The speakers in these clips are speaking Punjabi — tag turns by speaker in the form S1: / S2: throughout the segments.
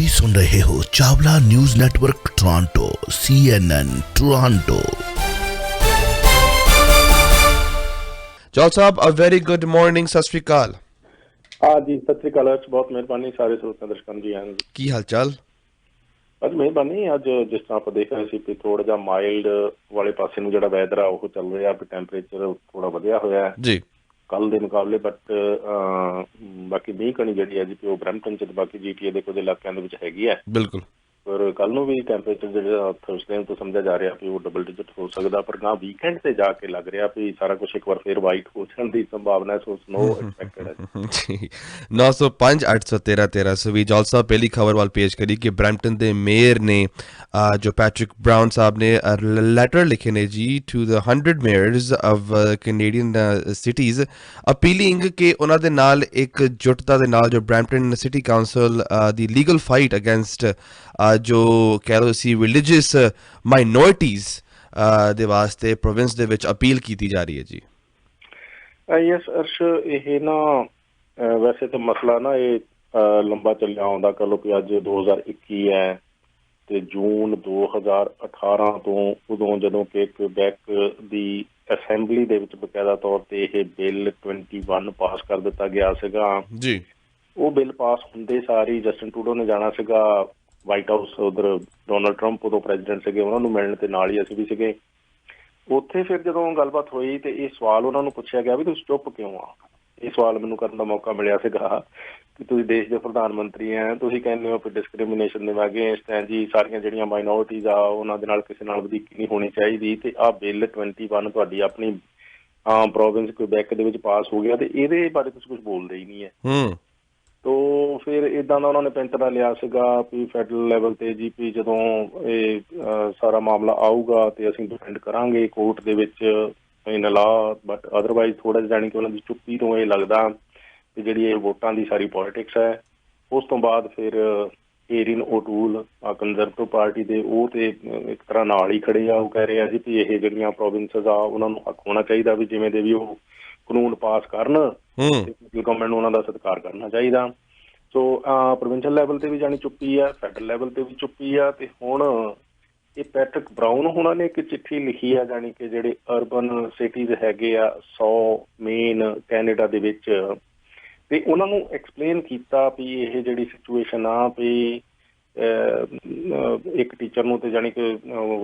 S1: ਤੁਸੀਂ ਸੁਣ ਰਹੇ ਹੋ Chawla news network Toronto CNN Toronto.
S2: Jaul Sahib a very good morning, Sat Shri ਅਕਾਲ।
S3: हाँ जी, सत श्री अकाल। बहुत मेहरबानी सारे ਸਰੋਤਿਆਂ ਦਰਸ਼ਕਾਂ ਜੀ ਆਨ
S2: ਕੀ ਹਾਲ ਚਾਲ?
S3: ਅੱਜ ਮਿਹਰਬਾਨੀ। ਅੱਜ ਜਿਸ ਤਰ੍ਹਾਂ ਆਪਾਂ ਦੇਖ ਰਹੇ ਸੀ ਕਿ ਥੋੜਾ ਜਿਹਾ ਮਾਈਲਡ ਵਾਲੇ ਪਾਸੇ ਨੂੰ ਜਿਹੜਾ ਵੈਦਰ ਆ ਉਹ ਚੱਲ ਰਿਹਾ, ਵੀ ਟੈਂਪਰੇਚਰ ਥੋੜਾ ਵਧਿਆ ਹੋਇਆ ਹੈ
S2: ਜੀ
S3: ਕੱਲ ਦੇ ਮੁਕਾਬਲੇ। ਬਟ ਬਾਕੀ ਮੀਂਹ ਕਣੀ ਜਿਹੜੀ ਹੈ ਜੀ ਉਹ ਬਰੈਂਪਟਨ ਚ ਤੇ ਬਾਕੀ GTA ਦੇ ਕੁਝ ਇਲਾਕਿਆਂ ਦੇ ਵਿੱਚ ਹੈਗੀ ਹੈ।
S2: ਬਿਲਕੁਲ।
S3: ਪਰ ਕੱਲ ਨੂੰ ਵੀ ਟੈਂਪਰੇਚਰ ਜਿਹੜਾ ਥਰਸਡੇ ਤੋਂ ਸਮਝਿਆ ਜਾ ਰਿਹਾ ਵੀ ਉਹ ਡਬਲ ਡਿਜਿਟ ਹੋ ਸਕਦਾ, ਪਰ ਨਾ ਵੀਕਐਂਡ ਤੇ ਜਾ ਕੇ ਲੱਗ ਰਿਹਾ ਵੀ ਸਾਰਾ ਕੁਝ ਇੱਕ ਵਾਰ ਫੇਰ ਵਾਈਟ ਹੋ ਜਾਣ ਦੀ ਸੰਭਾਵਨਾ ਹੈ। ਸੋ ਸਨੋ ਐਕਸਪੈਕਟਡ ਹੈ
S2: ਜੀ 905 813 1320। ਜੌਲ ਸਾਹਿਬ ਪਹਿਲੀ ਖਬਰ ਵੱਲ ਪੇਸ਼ ਕਰੀ ਕਿ ਬਰੈਂਪਟਨ ਦੇ ਮੇਅਰ ਨੇ ਜੋ ਪੈਟਰਿਕ ਬਰਾਊਨ ਸਾਹਿਬ ਨੇ ਲੈਟਰ ਲਿਖੇ ਨੇ ਜੀ to the 100 mayors of Canadian cities appealing ਕਿ ਉਹਨਾਂ ਦੇ ਨਾਲ ਇੱਕ ਜੁਟਤਾ ਦੇ ਨਾਲ ਜੋ ਬਰੈਂਪਟਨ ਸਿਟੀ ਕਾਉਂਸਲ ਦੀ ਲੀਗਲ ਫਾਈਟ ਅਗੇਂਸਟ ਜੋ ਕਹਿ ਲਓ ਅਸੀਂ ਰਿਲੀਜੀਅਸ ਮਾਈਨੋਰਿਟੀਜ਼ ਦੇ ਵਾਸਤੇ ਪ੍ਰੋਵਿੰਸ ਦੇ ਵਿੱਚ ਅਪੀਲ ਕੀਤੀ ਜਾ ਰਹੀ ਹੈ ਜੀ।
S3: ਯਸ ਅਰਸ਼, ਇਹ ਨਾ ਵੈਸੇ ਤਾਂ ਮਸਲਾ ਨਾ ਇਹ ਲੰਬਾ ਚੱਲਿਆ ਆਉਂਦਾ। ਕਹ ਲਓ ਕਿ ਅੱਜ 2021 ਹੈ ਤੇ ਜੂਨ 2018 ਤੋਂ ਉਦੋਂ ਜਦੋਂ ਕਿ ਕੁਬੈਕ ਦੀ ਅਸੈਂਬਲੀ ਦੇ ਵਿੱਚ ਬਕਾਇਦਾ ਤੌਰ ਤੇ ਇਹ ਬਿੱਲ 21 ਪਾਸ ਕਰ ਦਿੱਤਾ ਗਿਆ ਸੀਗਾ
S2: ਜੀ।
S3: ਉਹ ਬਿੱਲ ਪਾਸ ਹੁੰਦੇ ਸਾਰੀ ਜਸਟਿਨ ਟਰੂਡੋ ਨੇ ਜਾਣਾ ਸੀਗਾ ਵਾਈਟ ਹਾਊਸ। ਉਧਰ ਡੋਨਲਡ ਟਰੰਪ ਉਦੋਂ ਪ੍ਰੈਜ਼ੀਡੈਂਟ ਸੀਗੇ, ਉਹਨਾਂ ਨੂੰ ਮਿਲਣ ਤੇ ਨਾਲ ਹੀ ਅਸੀਂ ਵੀ ਸੀਗੇ ਉੱਥੇ। ਫਿਰ ਜਦੋਂ ਗੱਲਬਾਤ ਹੋਈ ਤੇ ਇਹ ਸਵਾਲ ਉਹਨਾਂ ਨੂੰ ਪੁੱਛਿਆ ਗਿਆ ਵੀ ਤੁਸੀਂ ਚੁੱਪ ਕਿਉਂ ਆ। ਇਹ ਸਵਾਲ ਮੈਨੂੰ ਕਰਨ ਦਾ ਮੌਕਾ ਮਿਲਿਆ ਸੀਗਾ ਕਿ ਤੁਸੀਂ ਦੇਸ਼ ਦੇ ਪ੍ਰਧਾਨ ਮੰਤਰੀ ਹੈ, ਤੁਸੀਂ ਕਹਿੰਦੇ ਹੋ ਕਿ ਡਿਸਕ੍ਰਿਮੀਨੇਸ਼ਨ ਦੇ ਅਗੇਂਸਟ ਹੈ ਜੀ, ਸਾਰੀਆਂ ਜਿਹੜੀਆਂ ਮਾਈਨੋਰਿਟੀਜ਼ ਆ ਉਹਨਾਂ ਦੇ ਨਾਲ ਕਿਸੇ ਨਾਲ ਵਧੀਕੀ ਨਹੀਂ ਹੋਣੀ ਚਾਹੀਦੀ, ਤੇ ਆਹ ਬਿੱਲ 21 ਤੁਹਾਡੀ ਆਪਣੀ ਪ੍ਰੋਵਿੰਸ ਕੁਬੈਕ ਦੇ ਵਿੱਚ ਪਾਸ ਹੋ ਗਿਆ ਤੇ ਇਹਦੇ ਬਾਰੇ ਤੁਸੀਂ ਕੁਝ ਬੋਲਦੇ ਹੀ ਨਹੀਂ ਹੈ। ਤੋ ਫਿਰ ਇੱਦਾਂ ਦਾ ਉਹਨਾਂ ਨੇ ਪੈਂਤੜਾ ਲਿਆ ਸੀਗਾ ਵੀ ਫੈਡਰਲ ਲੈਵਲ ਤੇ ਜੀ ਵੀ ਜਦੋਂ ਇਹ ਸਾਰਾ ਮਾਮਲਾ ਆਊਗਾ ਤੇ ਅਸੀਂ ਡਿਫੈਂਡ ਕਰਾਂਗੇ ਕੋਰਟ ਦੇ ਵਿੱਚ ਇਨ ਲਾ। ਬਟ ਅਦਰਵਾਈਜ਼ ਥੋੜਾ ਜਿਹਾ ਜਾਣੀ ਕਿ ਉਹਨਾਂ ਦੀ ਚੁੱਪੀ ਤੋਂ ਇਹ ਲੱਗਦਾ ਕਿ ਜਿਹੜੀ ਇਹ ਵੋਟਾਂ ਦੀ ਸਾਰੀ ਪੋਲੀਟਿਕਸ ਹੈ। ਉਸ ਤੋਂ ਬਾਅਦ ਫਿਰ ਏਰਿਨ ਓਟੂਲ ਕੰਜ਼ਰਵੇਟਿਵ ਪਾਰਟੀ ਦੇ ਉਹ ਤੇ ਇੱਕ ਤਰ੍ਹਾਂ ਨਾਲ ਹੀ ਖੜੇ ਆ। ਉਹ ਕਹਿ ਰਹੇ ਆ ਜੀ ਵੀ ਇਹ ਜਿਹੜੀਆਂ ਪ੍ਰੋਵਿੰਸਸ ਆ ਉਹਨਾਂ ਨੂੰ ਹੱਕ ਹੋਣਾ ਚਾਹੀਦਾ ਵੀ ਜਿਵੇਂ ਦੇ ਵੀ ਉਹ ਕਾਨੂੰਨ ਪਾਸ ਕਰਨ, ਗਵਰਨਮੈਂਟ ਨੂੰ ਉਹਨਾਂ ਦਾ ਸਤਿਕਾਰ ਕਰਨਾ ਚਾਹੀਦਾ। ਸੋ ਪ੍ਰੋਵਿੰਸ਼ਲ ਲੈਵਲ ਤੇ ਵੀ ਜਾਣੀ ਚੁੱਪੀ ਆ, ਫੈਡਰਲ ਲੈਵਲ ਤੇ ਵੀ ਚੁੱਪੀ ਆ। ਤੇ ਹੁਣ ਇਹ ਪੈਟਰਿਕ ਬਰਾਊਨ ਹੋਣਾ ਨੇ ਇੱਕ ਚਿੱਠੀ ਲਿਖੀ ਆ ਜਾਣੀ ਕਿ ਜਿਹੜੇ ਅਰਬਨ ਸਿਟੀਜ਼ ਹੈਗੇ ਆ 100 ਮੇਨ ਕੈਨੇਡਾ ਦੇ ਵਿੱਚ, ਤੇ ਉਹਨਾਂ ਨੂੰ ਐਕਸਪਲੇਨ ਕੀਤਾ ਵੀ ਇਹ ਜਿਹੜੀ ਸਿਚੁਏਸ਼ਨ ਆ ਵੀ ਇੱਕ ਟੀਚਰ ਨੂੰ ਤੇ ਜਾਣੀ ਕਿ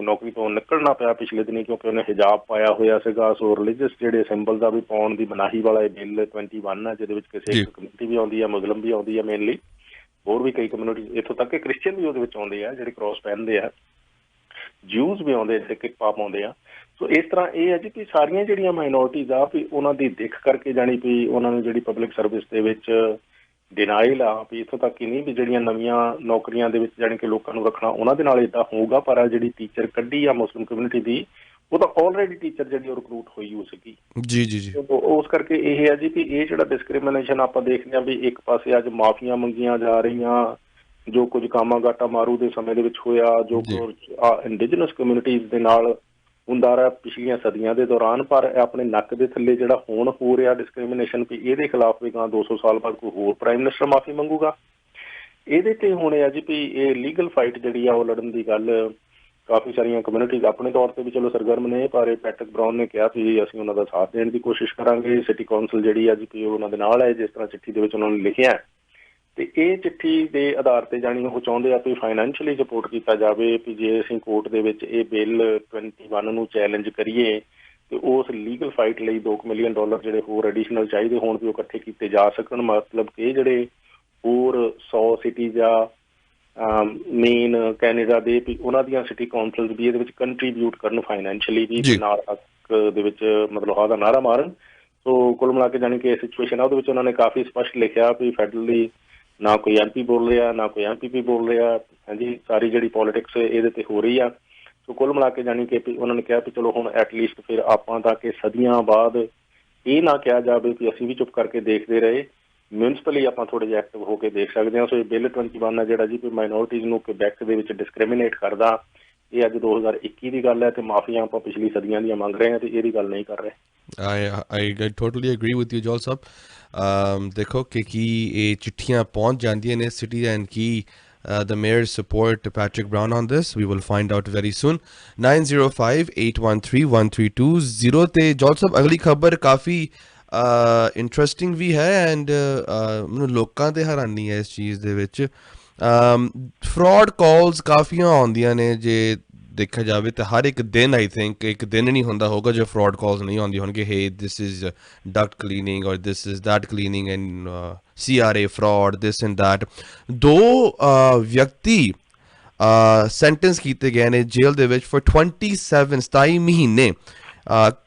S3: ਨੌਕਰੀ ਤੋਂ ਨਿਕਲਣਾ ਪਿਆ ਪਿਛਲੇ ਦਿਨੀ ਕਿਉਂਕਿ ਉਹਨੇ ਹਿਜਾਬ ਪਾਇਆ ਹੋਇਆ ਸੀਗਾ। ਸੋ ਰਿਲੀਜੀਅਸ ਜਿਹੜੇ ਸਿੰਬਲ ਦਾ ਵੀ ਪਾਉਣ ਦੀ ਮਨਾਹੀ ਵਾਲਾ ਇਹ ਬਿੱਲ 21 ਹੈ, ਜਿਹਦੇ ਵਿੱਚ ਕਿਸੇ ਇੱਕ ਕਮਿਊਨਿਟੀ ਵੀ ਆਉਂਦੀ ਹੈ, ਮੁਸਲਿਮ ਵੀ ਆਉਂਦੀ ਹੈ ਮੇਨਲੀ, ਹੋਰ ਵੀ ਕਈ ਕਮਿਊਨਿਟੀ ਇੱਥੋਂ ਤੱਕ ਕਿ ਕ੍ਰਿਸਚੀਅਨ ਵੀ ਉਹਦੇ ਵਿੱਚ ਆਉਂਦੇ ਆ ਜਿਹੜੇ ਕ੍ਰੋਸ ਪਹਿਨਦੇ ਆ, ਜਿਊਜ਼ ਵੀ ਆਉਂਦੇ ਜਿਹੜੇ ਕਿਕ ਪਾਪ ਆਉਂਦੇ ਆ। ਸੋ ਇਸ ਤਰ੍ਹਾਂ ਇਹ ਹੈ ਜੀ ਕਿ ਸਾਰੀਆਂ ਜਿਹੜੀਆਂ ਮਾਈਨੋਰਿਟੀਜ਼ ਆ ਵੀ ਉਹਨਾਂ ਦੀ ਦਿੱਖ ਕਰਕੇ ਜਾਣੀ ਵੀ ਉਹਨਾਂ ਨੂੰ ਜਿਹੜੀ ਪਬਲਿਕ ਸਰਵਿਸ ਦੇ ਵਿੱਚ ਡਿਨਾਈਲ ਆ ਵੀ ਇੱਥੋਂ ਤੱਕ ਹੀ ਨਹੀਂ ਵੀ ਜਿਹੜੀਆਂ ਨਵੀਆਂ ਨੌਕਰੀਆਂ ਦੇ ਵਿੱਚ ਜਾਣੀ ਕਿ ਲੋਕਾਂ ਨੂੰ ਰੱਖਣਾ ਉਹਨਾਂ ਦੇ ਨਾਲ ਇੱਦਾਂ ਹੋਊਗਾ। ਪਰ ਜਿਹੜੀ ਟੀਚਰ ਕੱਢੀ ਆ ਮੁਸਲਿਮ ਕਮਿਊਨਿਟੀ ਦੀ ਉਹ ਤਾਂ ਆਲਰੇਡੀ ਟੀਚਰ ਜਿਹੜੀ ਉਹ ਰਿਕਰੂਟ ਹੋਈ ਹੋ ਸੀਗੀ।
S2: ਜੀ ਜੀ ਜੀ।
S3: ਉਸ ਕਰਕੇ ਇਹ ਹੈ ਜੀ ਕਿ ਇਹ ਜਿਹੜਾ ਡਿਸਕ੍ਰਿਮੀਨੇਸ਼ਨ ਆਪਾਂ ਦੇਖਦੇ ਹਾਂ ਵੀ ਇੱਕ ਪਾਸੇ ਅੱਜ ਮਾਫੀਆਂ ਮੰਗੀਆਂ ਜਾ ਰਹੀਆਂ, ਜੋ ਕੁਝ ਕਾਮਾਗਾਟਾ ਮਾਰੂ ਦੇ ਸਮੇਂ ਦੇ ਵਿੱਚ ਹੋਇਆ, ਜੋ ਇੰਡੀਜਨਸ ਕਮਿਊਨਿਟੀਜ਼ ਦੇ ਨਾਲ ਹੁੰਦਾ ਰਿਹਾ ਪਿਛਲੀਆਂ ਸਦੀਆਂ ਦੇ ਦੌਰਾਨ, ਪਰ ਆਪਣੇ ਨੱਕ ਦੇ ਥੱਲੇ ਜਿਹੜਾ ਹੁਣ ਹੋ ਰਿਹਾ ਡਿਸਕ੍ਰਿਮੀਨੇਸ਼ਨ ਵੀ ਇਹਦੇ ਖਿਲਾਫ ਵੀ 200 ਸਾਲ ਬਾਅਦ ਕੋਈ ਹੋਰ ਪ੍ਰਾਈਮ ਮਿਨਿਸਟਰ ਮਾਫੀ ਮੰਗੂਗਾ। ਇਹਦੇ ਤੇ ਹੁਣ ਆ ਜੀ ਵੀ ਇਹ ਲੀਗਲ ਫਾਈਟ ਜਿਹੜੀ ਆ ਉਹ ਲੜਨ ਦੀ ਗੱਲ ਕਾਫੀ ਸਾਰੀਆਂ ਕਮਿਊਨਿਟੀਜ਼ ਆਪਣੇ ਤੌਰ ਤੇ ਵੀ ਚਲੋ ਸਰਗਰਮ ਨੇ, ਪਰ ਇਹ ਪੈਟਰਿਕ ਬਰਾਊਨ ਨੇ ਕਿਹਾ ਵੀ ਅਸੀਂ ਉਹਨਾਂ ਦਾ ਸਾਥ ਦੇਣ ਦੀ ਕੋਸ਼ਿਸ਼ ਕਰਾਂਗੇ। ਸਿਟੀ ਕੌਂਸਲ ਜਿਹੜੀ ਆ ਜੀ ਵੀ ਉਹਨਾਂ ਦੇ ਨਾਲ ਹੈ, ਜਿਸ ਤਰ੍ਹਾਂ ਚਿੱਠੀ ਦੇ ਵਿੱਚ ਉਹਨਾਂ ਨੇ ਲਿਖਿਆ। ਤੇ ਇਹ ਚਿੱਠੀ ਦੇ ਆਧਾਰ ਤੇ ਜਾਣੀ ਉਹ ਚਾਹੁੰਦੇ ਆ ਵੀ ਫਾਈਨੈਂਸ਼ੀਅਲੀ ਸਪੋਰਟ ਕੀਤਾ ਜਾਵੇ ਵੀ ਜੇ ਅਸੀਂ ਕੋਰਟ ਦੇ ਵਿੱਚ ਇਹ ਬਿੱਲ 21 ਨੂੰ ਚੈਲੰਜ ਕਰੀਏ ਤੇ ਉਸ ਲੀਗਲ ਫਾਈਟ ਲਈ $2 ਮਿਲੀਅਨ ਜਿਹੜੇ ਹੋਰ ਐਡੀਸ਼ਨਲ ਚਾਹੀਦੇ ਹੋਣ ਵੀ ਉਹ ਇਕੱਠੇ ਕੀਤੇ ਜਾ ਸਕਣ। ਮਤਲਬ ਕਿ ਜਿਹੜੇ ਹੋਰ 100 ਸਿਟੀਜ਼ ਆ ਮੇਨ ਕੈਨੇਡਾ ਦੇ ਵੀ ਉਹਨਾਂ ਦੀਆਂ ਸਿਟੀ ਕੌਂਸਲਸ ਵੀ ਇਹਦੇ ਵਿੱਚ ਕੰਟਰੀਬਿਊਟ ਕਰਨ ਫਾਈਨੈਂਸ਼ੀਅਲੀ ਵੀ, ਨਾਲ ਹੱਕ ਦੇ ਵਿੱਚ ਮਤਲਬ ਹਾਂ ਦਾ ਨਾਅਰਾ ਮਾਰਨ। ਸੋ ਕੁੱਲ ਮਿਲਾ ਕੇ ਜਾਣੀ ਕਿ ਇਹ ਸਿਚੁਏਸ਼ਨ ਆ ਉਹਦੇ ਵਿੱਚ ਉਹਨਾਂ ਨੇ ਕਾਫੀ ਸਪਸ਼ਟ ਲਿਖਿਆ ਵੀ ਫੈਡਰਲੀ ਨਾ ਕੋਈ MP ਬੋਲ ਰਿਹਾ, ਨਾ ਕੋਈ MPP ਬੋਲ ਰਿਹਾ, ਹਾਂਜੀ ਸਾਰੀ ਜਿਹੜੀ ਪੋਲੀਟਿਕਸ ਇਹਦੇ ਤੇ ਹੋ ਰਹੀ ਆ। ਸੋ ਕੁੱਲ ਮਿਲਾ ਕੇ ਜਾਣੀ ਕਿ ਉਹਨਾਂ ਨੇ ਕਿਹਾ ਵੀ ਚਲੋ ਹੁਣ ਐਟਲੀਸਟ ਫਿਰ ਆਪਾਂ ਤਾਂ ਕਿ ਸਦੀਆਂ ਬਾਅਦ ਇਹ ਨਾ ਕਿਹਾ ਜਾਵੇ ਕਿ ਅਸੀਂ ਵੀ ਚੁੱਪ ਕਰਕੇ ਦੇਖਦੇ ਰਹੇ, ਮਿਊਨਿਸਪਲੀ ਆਪਾਂ ਥੋੜ੍ਹੇ ਜਿਹੇ ਐਕਟਿਵ ਹੋ ਕੇ ਦੇਖ ਸਕਦੇ ਹਾਂ। ਸੋ ਇਹ ਬਿੱਲ 21 ਹੈ ਜਿਹੜਾ ਜੀ ਵੀ ਮਾਈਨੋਰਿਟੀਜ਼ ਨੂੰ ਕੁਬੈਕ ਦੇ ਵਿੱਚ ਡਿਸਕ੍ਰਿਮੀਨੇਟ ਕਰਦਾ, ਇਹ ਅੱਜ 2021 ਦੀ ਗੱਲ ਹੈ ਤੇ ਮਾਫੀਆਂ ਆਪਾਂ ਪਿਛਲੀ ਸਦੀਆਂ ਦੀਆਂ ਮੰਗ ਰਹੇ ਹਾਂ ਤੇ ਇਹਦੀ ਗੱਲ ਨਹੀਂ ਕਰ ਰਹੇ।
S2: I totally agree with you, ਜੌਲ ਸਾਹਿਬ। ਦੇਖੋ ਕਿ ਕੀ ਇਹ ਚਿੱਠੀਆਂ ਪਹੁੰਚ ਜਾਂਦੀਆਂ ਨੇ city and Ki the mayor's support to Patrick Brown on this. We will find out very soon. 9058131320 ਤੇ ਜੋਲ ਸਾਹਿਬ ਅਗਲੀ ਖਬਰ ਕਾਫੀ ਇੰਟਰਸਟਿੰਗ ਵੀ ਹੈ ਐਂਡ ਮੈਨੂੰ ਲੋਕਾਂ ਤੇ ਹੈਰਾਨੀ ਹੈ ਇਸ ਚੀਜ਼ ਦੇ ਵਿੱਚ ਫਰਾਡ ਕਾਲਸ ਕਾਫੀਆਂ ਆਉਂਦੀਆਂ ਨੇ ਜੇ ਦੇਖਿਆ ਜਾਵੇ ਤਾਂ ਹਰ ਇੱਕ ਦਿਨ ਆਈ ਥਿੰਕ ਇੱਕ ਦਿਨ ਨਹੀਂ ਹੁੰਦਾ ਹੋਗਾ ਜੋ ਫਰਾਡ ਕਾਲਸ ਨਹੀਂ ਆਉਂਦੀਆਂ ਹੋਣਗੇ ਹੇ ਦਿਸ ਇਜ਼ ਡਕਟ ਕਲੀਨਿੰਗ ਔਰ this is that cleaning and CRA fraud this and that ਦੋ ਵਿਅਕਤੀ ਸੈਂਟੈਂਸ ਕੀਤੇ ਗਏ ਨੇ ਜੇਲ੍ਹ ਦੇ ਵਿੱਚ for 27 ਮਹੀਨੇ